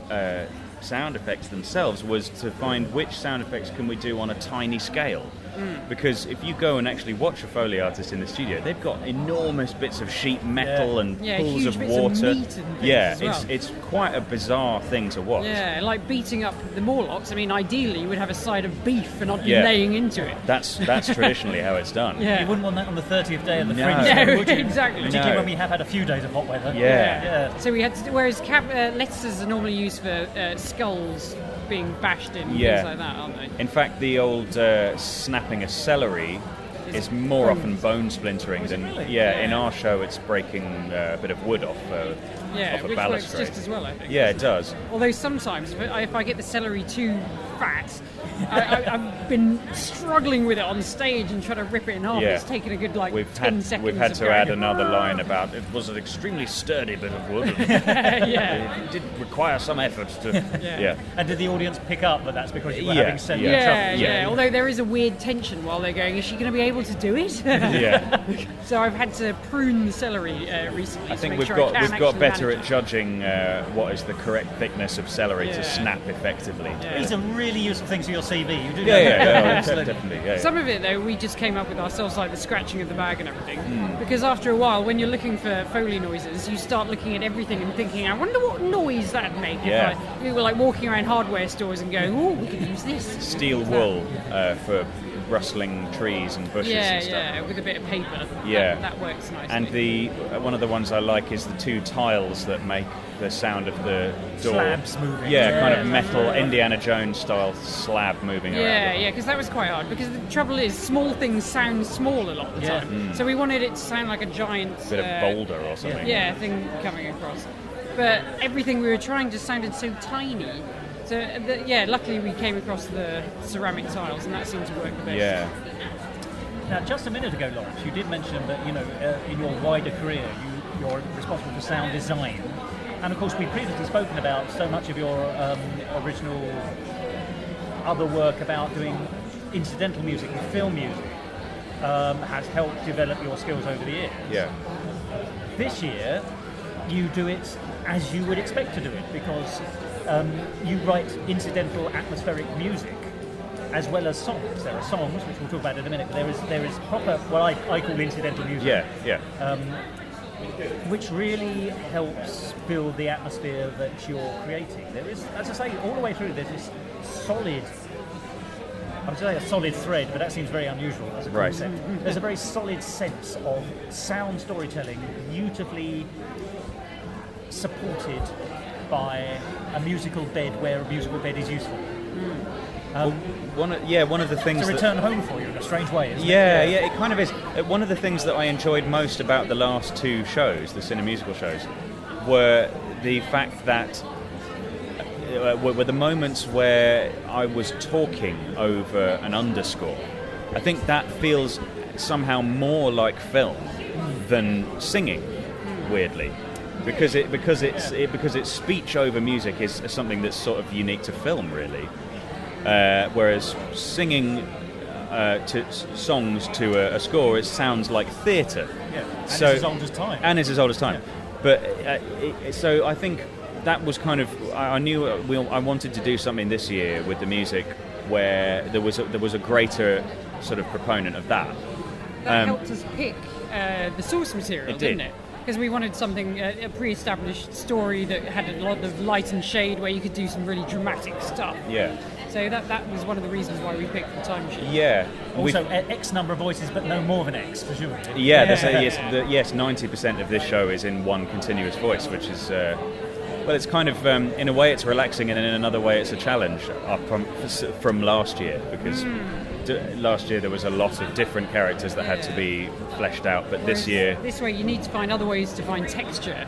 sound effects themselves, was to find which sound effects can we do on a tiny scale. Because if you go and actually watch a Foley artist in the studio, they've got enormous bits of sheet metal and pools of water.
Of meat and as well.
It's quite a bizarre thing to watch.
Yeah, like beating up the Morlocks. I mean, ideally, you would have a side of beef and not be laying into it.
That's traditionally how it's done.
You wouldn't want that on the 30th day of the Fringe, would you?
Exactly.
Particularly when we have had a few days of hot weather.
So we had to, whereas letters are normally used for skulls being bashed in, things like that, aren't they?
In fact, the old snapping a celery is more often bone splintering than in our show it's breaking a bit of wood off a
which
balustrade.
Works just as well, I think.
It does.
Although sometimes if I get the celery too fat, I've been struggling with it on stage and trying to rip it in half. It's taken a good 10 seconds.
We've had to add another line about it was an extremely sturdy bit of wood. It did require some effort to.
And did the audience pick up that that's because you were having celery trouble?
Although there is a weird tension while they're going, is she going to be able to do it? So I've had to prune the celery recently.
I think
we've
got better at judging what is the correct thickness of celery to snap effectively.
These are really useful things for your CV. You do
definitely.
Some of it, though, we just came up with ourselves, like the scratching of the bag and everything. Because after a while, when you're looking for Foley noises, you start looking at everything and thinking, I wonder what noise that'd make. If we were like walking around hardware stores and going, oh, we could use this.
Steel wool for rustling trees and bushes and stuff.
With a bit of paper. That works nicely.
And one of the ones I like is the two tiles that make the sound of the door.
Slabs moving.
Kind of metal Indiana Jones style slab moving around.
Because that was quite hard. Because the trouble is, small things sound small a lot of the time. So we wanted it to sound like a giant
bit of boulder or something.
Thing coming across. But everything we were trying just sounded so tiny. So, luckily we came across the ceramic tiles, and that seemed to work the best.
Now, just a minute ago, Laurence, you did mention that, in your wider career, you're responsible for sound design. And, of course, we've previously spoken about so much of your original other work about doing incidental music and film music has helped develop your skills over the years. This year, you do it as you would expect to do it, because you write incidental atmospheric music, as well as songs. There are songs, which we'll talk about in a minute, but there is proper, what I call incidental music. Which really helps build the atmosphere that you're creating. There is, as I say, all the way through, there's this solid, I would say a solid thread, but that seems very unusual as a concept. There's a very solid sense of sound storytelling, beautifully supported by a musical bed where a musical bed is useful.
One of the things
it's a return home for you in a strange way, isn't it?
Yeah, it kind of is. One of the things that I enjoyed most about the last two shows, the cinemusical shows, were the fact that were the moments where I was talking over an underscore. I think that feels somehow more like film than singing, weirdly. Because it's speech over music is something that's sort of unique to film, really. Whereas singing to songs to a score, it sounds like theatre.
Yeah, and it's as old as time.
And it's as old as time. Yeah. But so I think that was kind of, I knew I wanted to do something this year with the music where there was a greater sort of proponent of that.
That helped us pick the source material, didn't it? Because we wanted something, a pre-established story that had a lot of light and shade where you could do some really dramatic stuff.
Yeah.
So that was one of the reasons why we picked the Time Machine.
Yeah.
Also, X number of voices, but no more than X, presumably.
Yeah, yes, 90% of this show is in one continuous voice, which is, well, it's kind of, in a way it's relaxing, and in another way it's a challenge from last year, because last year there was a lot of different characters that had to be fleshed out, but this year...
This way you need to find other ways to find texture.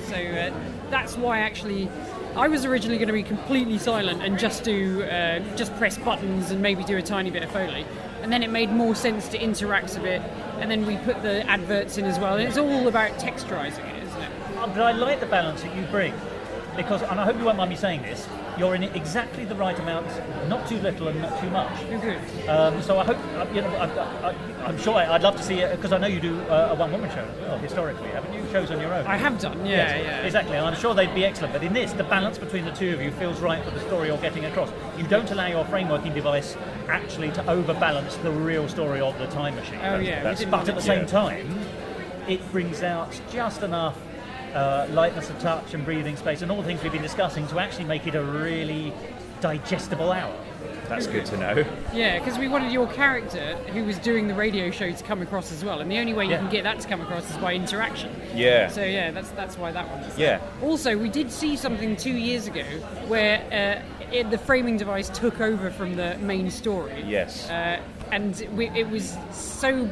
So that's why actually... I was originally going to be completely silent and just press buttons and maybe do a tiny bit of Foley. And then it made more sense to interact a bit, and then we put the adverts in as well. And it's all about texturising it, isn't it?
But I like the balance that you bring, because, and I hope you won't mind me saying this, you're in exactly the right amount, not too little and not too much.
You're good.
So I hope, I'm sure I'd love to see it, because I know you do a one-woman show as well, historically, haven't you? Shows on your own.
I have done, yeah.
Exactly, and I'm sure they'd be excellent, but in this, the balance between the two of you feels right for the story you're getting across. You don't allow your frameworking device actually to overbalance the real story of the Time Machine. But at the same time, it brings out just enough lightness of touch and breathing space and all the things we've been discussing to actually make it a really digestible hour.
That's good to know.
Yeah, because we wanted your character, who was doing the radio show, to come across as well, and the only way you can get that to come across is by interaction.
Yeah.
So that's why that one's
there.
Also, we did see something 2 years ago where the framing device took over from the main story.
Yes.
And it was so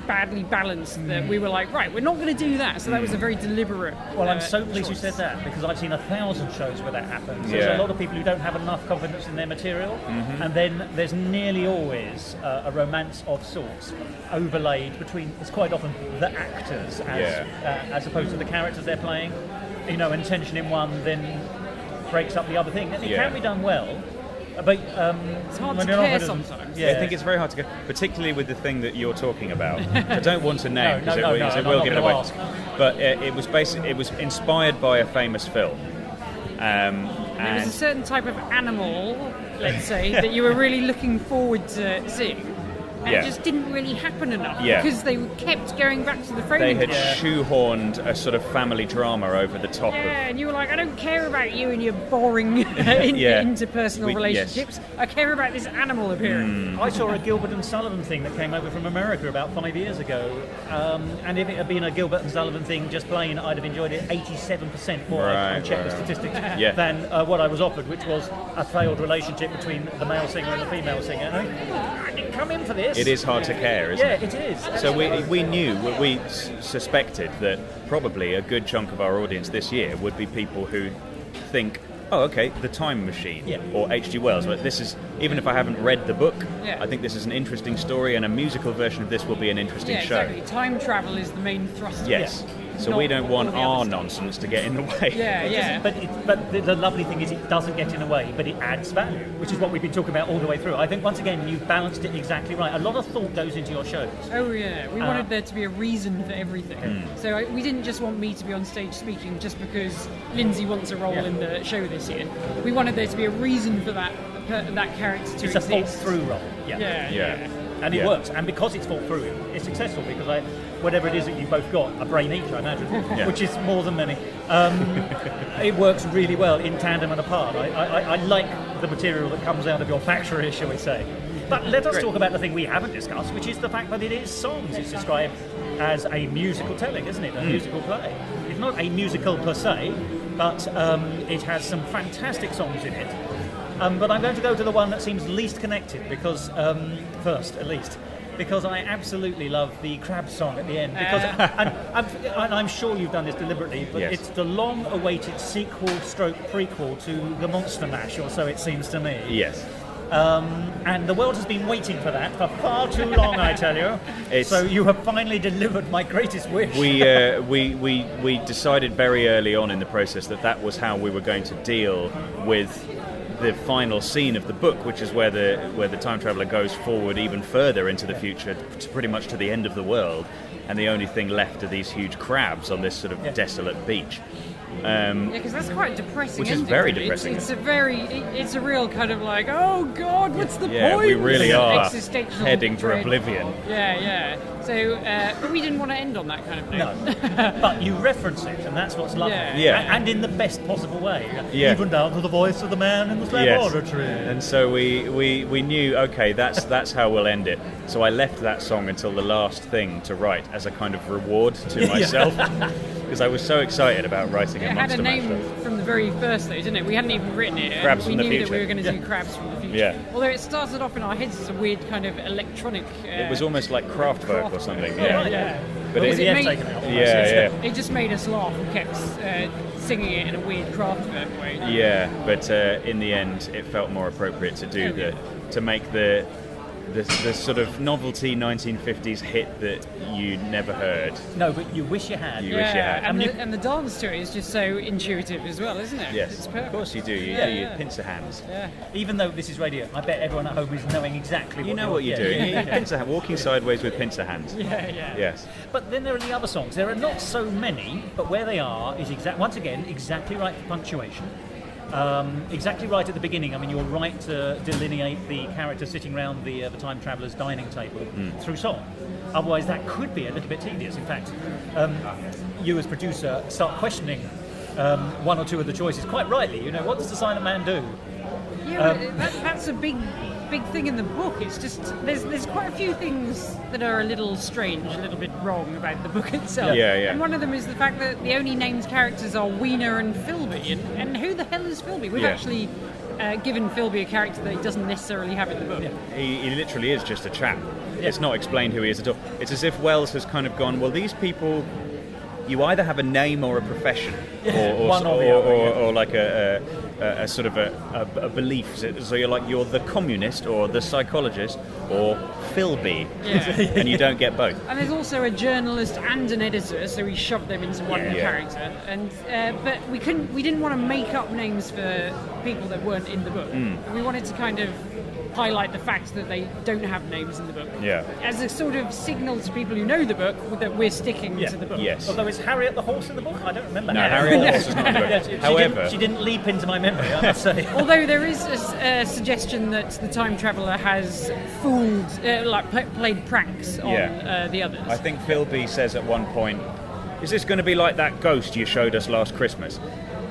badly balanced that we were like, right, we're not going to do that. So that was a very deliberate
Well, I'm so pleased
choice.
you said that, because I've seen 1,000 shows where that happens. There's a lot of people who don't have enough confidence in their material, and then there's nearly always a romance of sorts overlaid between, it's quite often the actors as opposed to the characters they're playing, and tension in one then breaks up the other thing. It can be done well. But
it's hard to care sometimes.
I think it's very hard to care, particularly with the thing that you're talking about. I don't want to name because it will give it away.
Ask.
But it was inspired by a famous film.
And there was a certain type of animal, let's say, that you were really looking forward to seeing. And it just didn't really happen enough because they kept going back to the framing.
They had shoehorned a sort of family drama over the top of...
Yeah, and you were like, I don't care about you and your boring interpersonal relationships. I care about this animal appearing.
I saw a Gilbert and Sullivan thing that came over from America about 5 years ago, and if it had been a Gilbert and Sullivan thing just plain, I'd have enjoyed it 87% more. I checked the statistics than what I was offered, which was a failed relationship between the male singer and the female singer. I didn't come in for this.
It is hard to care, isn't it?
Yeah, it is.
So we suspected that probably a good chunk of our audience this year would be people who think, oh, okay, The Time Machine or H.G. Wells. But this is, even if I haven't read the book, I think this is an interesting story, and a musical version of this will be an interesting show.
Exactly. Time travel is the main thrust.
Yes. So we don't want our nonsense to get in the way.
But the lovely thing is it doesn't get in the way, but it adds value, which is what we've been talking about all the way through. I think, once again, you've balanced it exactly right. A lot of thought goes into your shows.
Oh, yeah. We wanted there to be a reason for everything. So we didn't just want me to be on stage speaking just because Lindsay wants a role in the show this year. We wanted there to be a reason for that that character to
It's
exist.
a thought-through role.
Yeah.
And it
Yeah.
works, and because it's thought through, it's successful because whatever it is that you both got, a brain each, I imagine, which is more than many. It works really well in tandem and apart. I like the material that comes out of your factory, shall we say. But let us talk about the thing we haven't discussed, which is the fact that it is songs. It's described as a musical telling, isn't it? A musical play. It's not a musical per se, but it has some fantastic songs in it. But I'm going to go to the one that seems least connected, because first, at least, because I absolutely love the crab song at the end. Because and I'm sure you've done this deliberately, but
Yes.
it's the long-awaited sequel/prequel to the Monster Mash, or so it seems to me.
Yes.
And the world has been waiting for that for far too long, I tell you. So you have finally delivered my greatest wish.
We decided very early on in the process that was how we were going to deal with the final scene of the book, which is where the time traveller goes forward even further into the future, pretty much to the end of the world, and the only thing left are these huge crabs on this sort of desolate beach.
Because that's quite depressing.
Which is
ending,
very
really.
depressing.
It's a real kind of like, oh God, what's the
Yeah,
point?
we really are
Existential
heading for
dread.
oblivion.
Yeah. So, but we didn't want to end on that kind of note.
No, but you reference it, and that's what's lovely.
Yeah.
And in the best possible way.
Yeah.
Even down to the voice of the man in the laboratory.
And so we knew, okay, that's how we'll end it. So I left that song until the last thing to write as a kind of reward to myself, because I was so excited about writing
It
a
had a
Monster Mash
name
show.
from the very first stage, didn't it? We hadn't even written it.
Crabs
we
from the
knew that we
future.
were going to do Crabs from the future.
Yeah.
Although it started off in our heads as a weird kind of electronic.
It was almost like Kraftwerk or something.
Yeah.
But
Because
it,
it made-
taken out.
It just made us laugh and kept singing it in a weird Kraftwerk way.
yeah. But in the end, it felt more appropriate to do to make the sort of novelty 1950s hit that you never heard.
No, but you wish you had.
You wish you had.
And the dance to it is just so intuitive as well, isn't it?
Yes,
It's
of
perfect.
course you do. You do your pincer hands.
Yeah.
Even though this is radio, I bet everyone at home is knowing exactly
You know what you're doing. Pincer hand, walking sideways with pincer hands.
Yeah.
Yes.
But then there are the other songs. There are not so many, but where they are is once again exactly right for punctuation. Exactly right at the beginning. I mean, you're right to delineate the character sitting around the time traveller's dining table through song. Otherwise, that could be a little bit tedious. In fact, you as producer start questioning one or two of the choices quite rightly. You know, what does the silent man do?
Yeah, that's a big thing in the book. It's just there's quite a few things that are a little strange, a little bit wrong about the book itself.
Yeah.
And one of them is the fact that the only named characters are Wiener and Philby, and who the hell is Philby? We've actually given Philby a character that he doesn't necessarily have in the book.
He literally is just a chap. It's not explained who he is at all. It's as if Wells has kind of gone, well, these people, you either have a name or a profession, or like a sort of a belief. So you're the communist or the psychologist or Philby, and you don't get both.
And there's also a journalist and an editor, so we shoved them into one character. And but we didn't want to make up names for people that weren't in the book. We wanted to kind of highlight the fact that they don't have names in the book.
Yeah.
As a sort of signal to people who know the book that we're sticking to the book.
Yes.
Although is Harriet the horse in the book? I don't remember.
No, Harriet the horse is not in the book. However,
she didn't leap into my memory, I must say.
Although there is a suggestion that the time traveller has fooled, played pranks on the others.
I think Philby says at one point, is this going to be like that ghost you showed us last Christmas?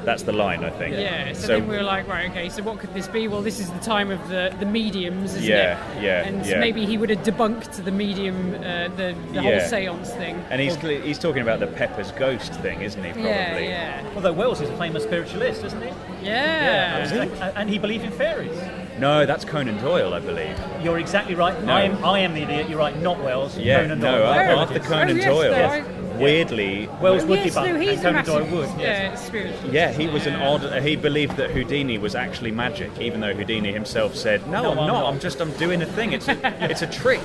That's the line, I think.
Yeah, so then we were like, right, okay, so what could this be? Well, this is the time of the mediums, isn't it? And maybe he would have debunked the medium, the whole seance thing.
And he's talking about the Pepper's ghost thing, isn't he, probably?
Yeah.
Although Wells is a famous spiritualist, isn't he?
Yeah.
And he believed in fairies.
No, that's Conan Doyle, I believe.
You're exactly right.
No.
I am the idiot. You're right. Not Wells.
Yeah,
Conan
no,
Doyle.
after Conan Doyle. Weirdly,
Wells would
yes,
debunk,
no, he's
and Conan
a
Doyle
massive
would.
spiritualist.
yeah, he was an odd. He believed that Houdini was actually magic, even though Houdini himself said, "No, I'm not. I'm doing a thing. It's a trick."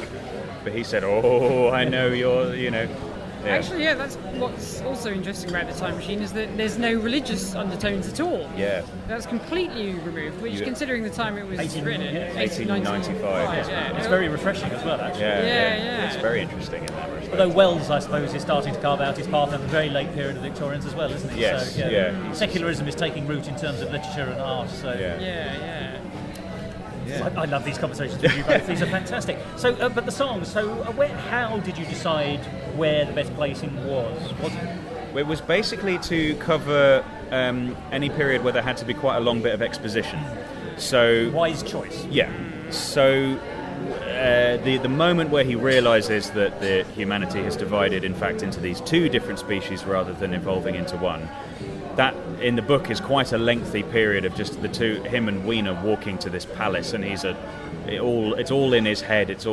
But he said, "Oh, I know you're. Yeah.
Actually, that's what's also interesting about the time machine is that there's no religious undertones at all.
Yeah.
That's completely removed, which, considering the time it was written in,
1895.
It's very refreshing as well, actually.
Yeah. It's very interesting in that respect.
Although Wells, I suppose, is starting to carve out his path in the very late period of the Victorians as well, isn't he?
Yes,
So, secularism is taking root in terms of literature and art. So
Yeah.
Yeah.
I love these conversations with you both. These are fantastic. So, but the songs. So, how did you decide where the best placing was?
It was basically to cover any period where there had to be quite a long bit of exposition. So
wise choice.
Yeah. So the moment where he realises that the humanity has divided, in fact, into these two different species rather than evolving into one, that in the book is quite a lengthy period of just him and Weena walking to this palace, and it's all in his head. It's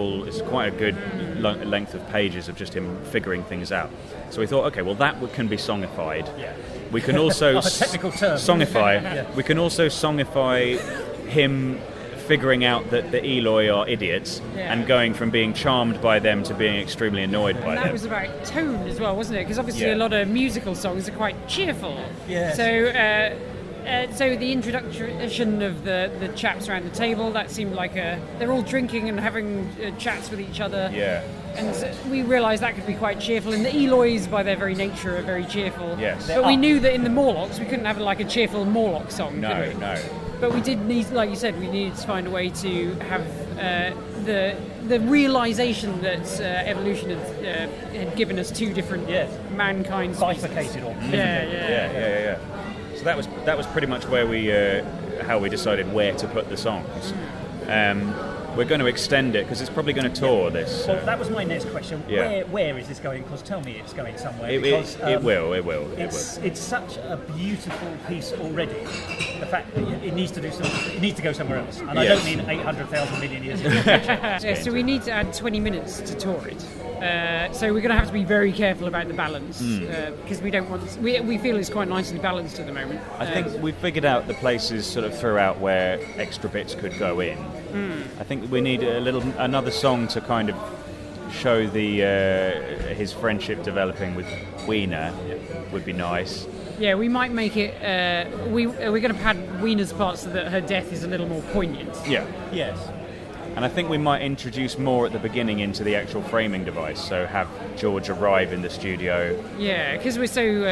quite a good length of pages of just him figuring things out. So we thought, okay, well that can be songified.
Yeah.
We can also
a technical term.
Songify.
Yeah.
We can also songify him figuring out that the Eloi are idiots and going from being charmed by them to being extremely annoyed by them.
That was about tone as well, wasn't it? Because obviously a lot of musical songs are quite cheerful.
Yes.
So the introduction of the chaps around the table, that seemed like they're all drinking and having chats with each other.
Yeah.
And so we realised that could be quite cheerful. And the Eloys, by their very nature, are very cheerful.
Yes.
But we knew that in the Morlocks, we couldn't have like a cheerful Morlock song.
No.
But we did need, like you said, we needed to find a way to have the realisation that evolution had given us two different mankind species.
Bifurcated or
Yeah. So that was pretty much where how we decided where to put the songs. We're going to extend it because it's probably going to tour this.
Well, that was my next question.
Yeah.
Where is this going? Because tell me it's going somewhere.
It will.
It's such a beautiful piece already. The fact that it needs to go somewhere else. And I don't mean 800,000 million years ago.
So we need to add 20 minutes to tour it. So we're going to have to be very careful about the balance because we don't want. We feel it's quite nicely balanced at the moment.
I think we've figured out the places sort of throughout where extra bits could go in. I think we need another song to kind of show his friendship developing with Weena. Would be nice.
Yeah, we might make it. We're going to pad Weena's part so that her death is a little more poignant.
Yeah.
Yes.
And I think we might introduce more at the beginning into the actual framing device. So have George arrive in the studio.
Yeah, because we're so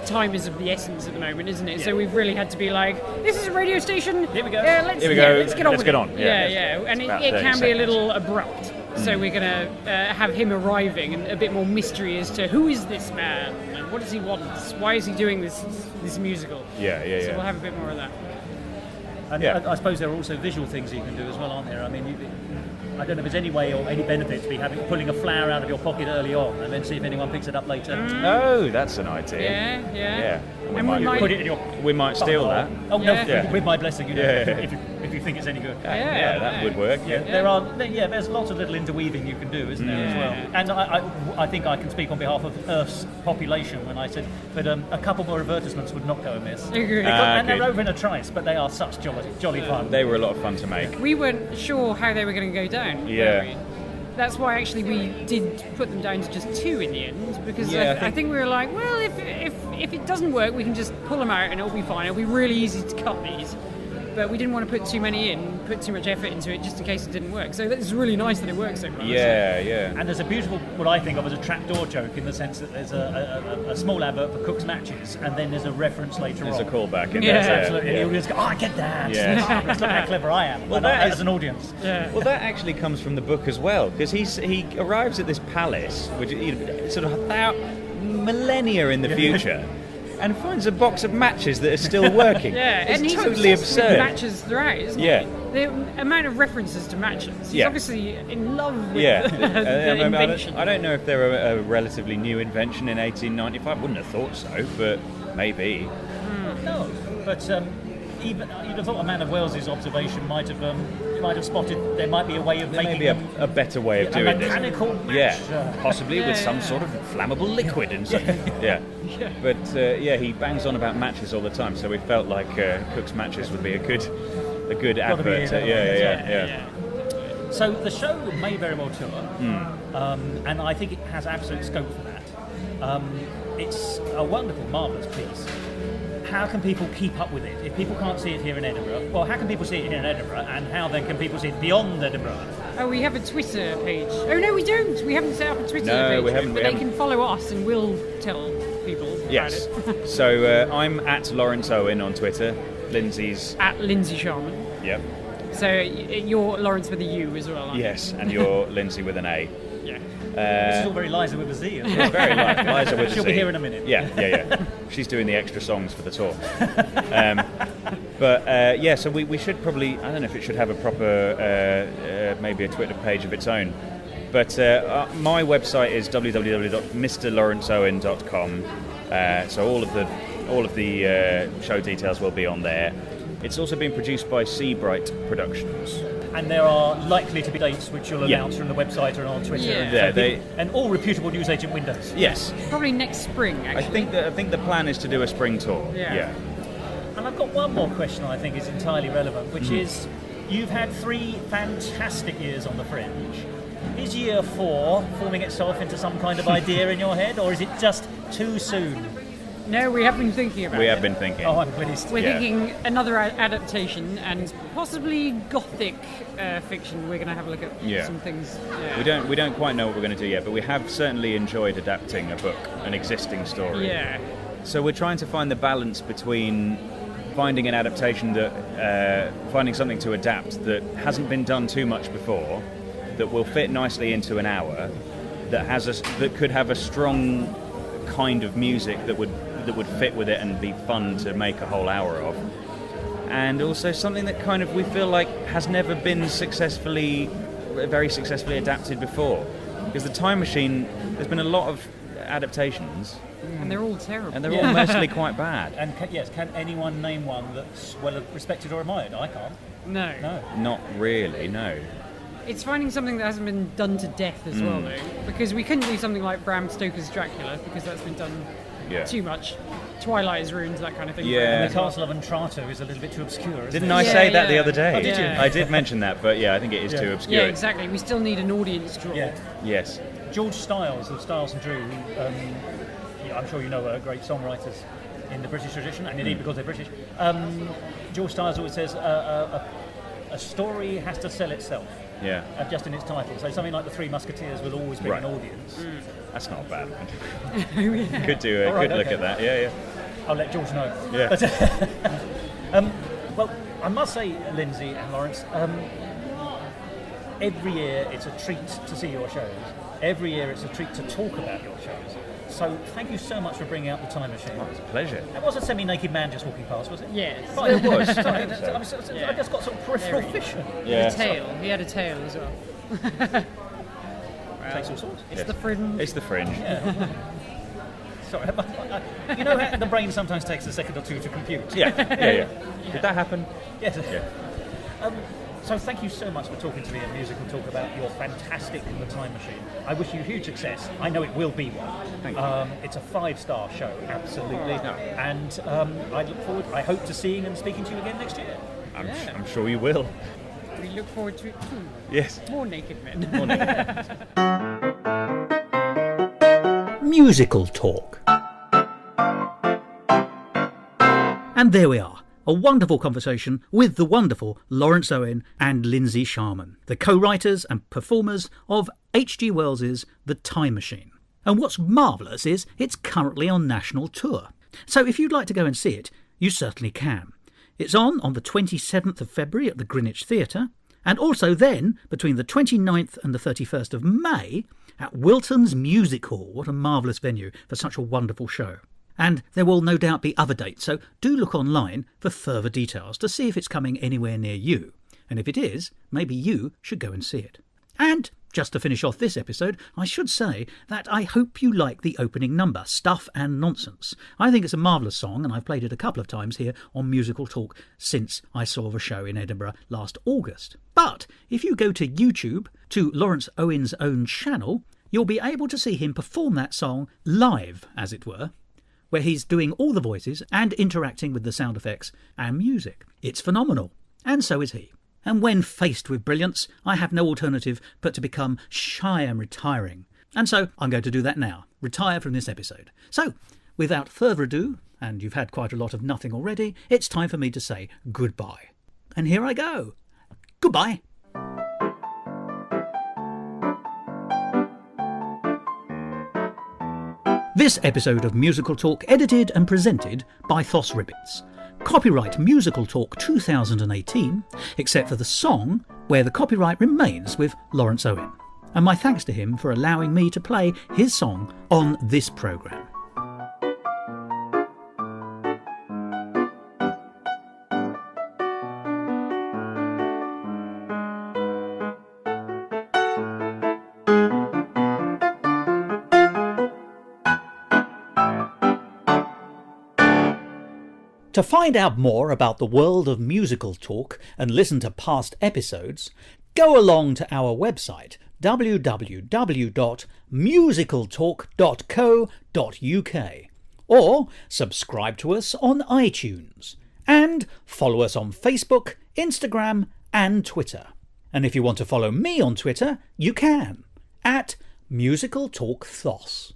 time is of the essence at the moment, isn't it? Yeah. So we've really had to be like, this is a radio station.
Here we go.
Let's get on. Let's get on.
Yeah.
And it can be a little abrupt. So we're going to have him arriving and a bit more mystery as to who is this man and what does he want? Why is he doing this musical?
Yeah.
So we'll have a bit more of that.
And I suppose there are also visual things you can do as well, aren't there? I mean, I don't know if there's any way or any benefit to be pulling a flower out of your pocket early on and then see if anyone picks it up later.
Oh, that's an idea.
Yeah.
We might steal that.
Oh no, with my blessing, if you think it's any good.
That would work.
There's lots of little interweaving you can do, isn't there, as well? And I think I can speak on behalf of Earth's population when I said that a couple more advertisements would not go amiss. And they're over in a trice, but they are such jolly fun.
They were a lot of fun to make.
We weren't sure how they were going to go down.
Yeah.
That's why actually we did put them down to just 2 in the end, because I think we were like, well, if it doesn't work, we can just pull them out and it'll be fine. It'll be really easy to cut these. But we didn't want to put too many in, put too much effort into it, just in case it didn't work. So it's really nice that it works so far.
Yeah.
And there's a beautiful, what I think of as a trapdoor joke, in the sense that there's a small advert for Cook's Matches, and then there's a reference later on.
There's a callback in
there.
Yes,
absolutely. The audience go, I get that.
Yeah.
Look how clever I am. Well, as an audience.
Yeah.
Well, that actually comes from the book as well, because he arrives at this palace, which is sort of about millennia in the future. And finds a box of matches that are still working.
And he's
totally absurd.
With matches throughout, isn't he? The amount of references to matches. He's obviously in love with the invention.
I don't know if they're a relatively new invention in 1895. I wouldn't have thought so, but maybe.
No, but even you'd have thought a man of Wales's observation might have spotted there might be a way of making
maybe a better way of doing this.
A mechanical match.
Possibly with some sort of flammable liquid and something. But he bangs on about matches all the time, so we felt like Cook's Matches would be a good advert.
So the show may very well tour, and I think it has absolute scope for that. It's a wonderful, marvellous piece. How can people keep up with it? If people can't see it here in Edinburgh, well, how can people see it here in Edinburgh, and how then can people see it beyond Edinburgh?
Oh, we have a Twitter page. Oh, no, we don't. We haven't set up a Twitter page.
We haven't.
But they can follow us, and we'll tell people about it.
So I'm at Laurence Owen on Twitter. Lindsay's
at Lindsay Sharman.
Yep.
So you're Laurence with a U as well, aren't you?
Yes, and you're Lindsay with an A.
Yeah.
This is all very Liza with a Z.
It's very Liza with a Z.
She'll be here in a minute.
Yeah. She's doing the extra songs for the tour. So we should probably, I don't know if it should have a proper, maybe a Twitter page of its own. But my website is www.mrlawrenceowen.com. So all of the show details will be on there. It's also being produced by Seabright Productions.
And there are likely to be dates which you'll announce from the website or on Twitter. And all reputable newsagent windows.
Yes.
Probably next spring, actually.
I think the plan is to do a spring tour. Yeah.
And I've got one more question I think is entirely relevant, which is, you've had 3 fantastic years on the Fringe. Is year 4 forming itself into some kind of idea in your head, or is it just too soon?
No, we have been thinking about it.
We have been thinking.
Oh, I'm pleased.
We're thinking another adaptation and possibly gothic fiction. We're going to have a look at some things. Yeah.
We don't quite know what we're going to do yet, but we have certainly enjoyed adapting a book, an existing story.
Yeah.
So we're trying to find the balance between finding an adaptation that, finding something to adapt that hasn't been done too much before, that will fit nicely into an hour, that could have a strong kind of music that would fit with it and be fun to make a whole hour of, and also something that kind of we feel like has never been very successfully adapted before. Because the Time Machine, there's been a lot of adaptations,
and they're all terrible,
and they're all mostly quite bad.
And can anyone name one that's well respected or admired? I can't.
No,
not really. No.
It's finding something that hasn't been done to death as well, though, because we couldn't do something like Bram Stoker's Dracula because that's been done too much. Twilight has ruined that kind of thing.
Yeah.
And the Castle of Otranto is a little bit too obscure.
Didn't I say that the other day?
Oh, did you?
I did mention that, but I think it is too obscure.
Yeah, exactly. We still need an audience draw.
Yeah.
Yes.
George Stiles of Stiles and Drew, who, I'm sure you know, are great songwriters in the British tradition, and indeed because they're British. George Stiles always says a story has to sell itself.
Yeah.
Just in its title. So something like The Three Musketeers will always bring an audience.
That's not bad.
Yeah.
Could do a good look at that. Yeah.
I'll let George know.
Yeah.
But, well, I must say, Lindsay and Laurence, every year it's a treat to see your shows. Every year it's a treat to talk about your shows. So thank you so much for bringing out the Time Machine.
Oh, it's a pleasure.
It was a semi-naked man just walking past, was it?
Yes.
Fine.
It was.
Sorry, I just got sort of peripheral vision.
Yeah.
A tail. He had a tail as well.
Takes all sorts.
It's the Fringe.
It's the Fringe.
Yeah. Sorry, you know how the brain sometimes takes a second or two to compute?
Yeah. Did that happen?
Yes.
Yeah.
So thank you so much for talking to me at Musical Talk about your fantastic The Time Machine. I wish you huge success. I know it will be one.
Thank you.
It's a 5-star show, absolutely. And I look forward, I hope to seeing and speaking to you again next year.
I'm sure you will.
We look forward to it too.
Yes.
More naked men.
Musical Talk. And there we are. A wonderful conversation with the wonderful Laurence Owen and Lindsay Sharman, the co-writers and performers of H.G. Wells's The Time Machine. And what's marvellous is it's currently on national tour. So if you'd like to go and see it, you certainly can. It's on the 27th of February at the Greenwich Theatre, and also then between the 29th and the 31st of May at Wilton's Music Hall. What a marvellous venue for such a wonderful show. And there will no doubt be other dates, so do look online for further details to see if it's coming anywhere near you. And if it is, maybe you should go and see it. And just to finish off this episode, I should say that I hope you like the opening number, Stuff and Nonsense. I think it's a marvellous song, and I've played it a couple of times here on Musical Talk since I saw the show in Edinburgh last August. But if you go to YouTube, to Laurence Owen's own channel, you'll be able to see him perform that song live, as it were, where he's doing all the voices and interacting with the sound effects and music. It's phenomenal, and so is he. And when faced with brilliance, I have no alternative but to become shy and retiring. And so I'm going to do that now, retire from this episode. So, without further ado, and you've had quite a lot of nothing already, it's time for me to say goodbye. And here I go. Goodbye. This episode of Musical Talk edited and presented by Thos Ribbits. Copyright Musical Talk 2018, except for the song, where the copyright remains with Laurence Owen. And my thanks to him for allowing me to play his song on this programme. To find out more about the world of musical talk and listen to past episodes, go along to our website www.musicaltalk.co.uk or subscribe to us on iTunes and follow us on Facebook, Instagram and Twitter. And if you want to follow me on Twitter, you can, at Musical Talk Thos.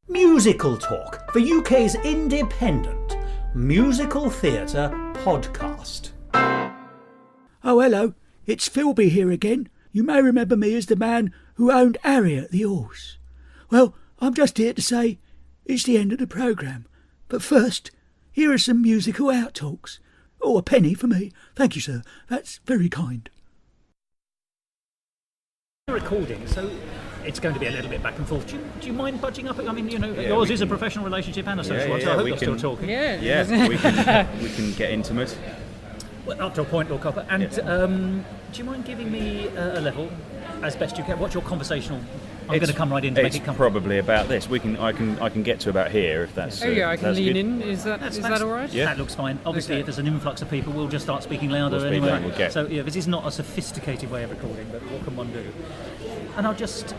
Musical Talk, the UK's independent musical theatre podcast.
Oh, hello, it's Philby here again. You may remember me as the man who owned Harriet the horse. Well, I'm just here to say it's the end of the programme. But first, here are some musical outtalks. Oh, a penny for me. Thank you, sir. That's very kind.
Recording, so it's going to be a little bit back and forth. Do you mind budging up? I mean, yours is a professional relationship and a social one, so I hope you're still talking.
Yeah, we can get intimate.
Well, up to a point, Lord Copper. And do you mind giving me a level, as best you can? What's your conversational? I'm going to come right in to make it come.
Probably about this. I can get to about here if that's.
I can lean
good.
in. Is that all right?
Yeah, that looks fine. Obviously, if there's an influx of people, we'll just start speaking louder anyway. So yeah, this is not a sophisticated way of recording, but what can one do? And I'll just.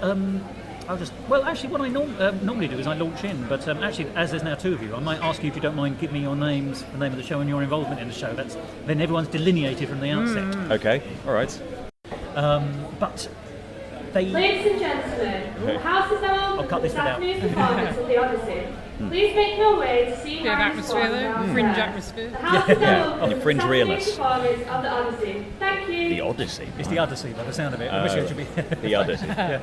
Well, actually, what I normally do is I launch in, but actually, as there's now two of you, I might ask you if you don't mind, give me your names, the name of the show, and your involvement in the show. Then everyone's delineated from the outset.
Okay, all right.
But they.
Ladies and gentlemen, the house is now open for this afternoon's performance of the Odyssey. Please make your way to see
Bit of atmosphere there, fringe atmosphere.
The house is now open for
Fringe
this
realness.
afternoon's performance of the Odyssey. Thank you.
The Odyssey.
It's the Odyssey by the sound of it. I wish it should be.
The Odyssey.
Yeah.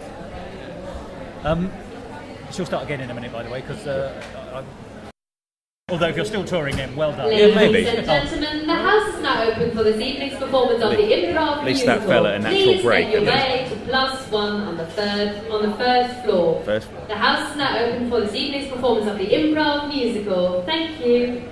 She'll start again in a minute, by the way, because although if you're still touring then, well done.
Ladies and gentlemen, the house is now open for this evening's performance of the improv musical.
At least that fell at a natural break.
Please make your way to +1 on the first floor.
First floor.
The house is now open for this evening's performance of the improv musical. Thank you.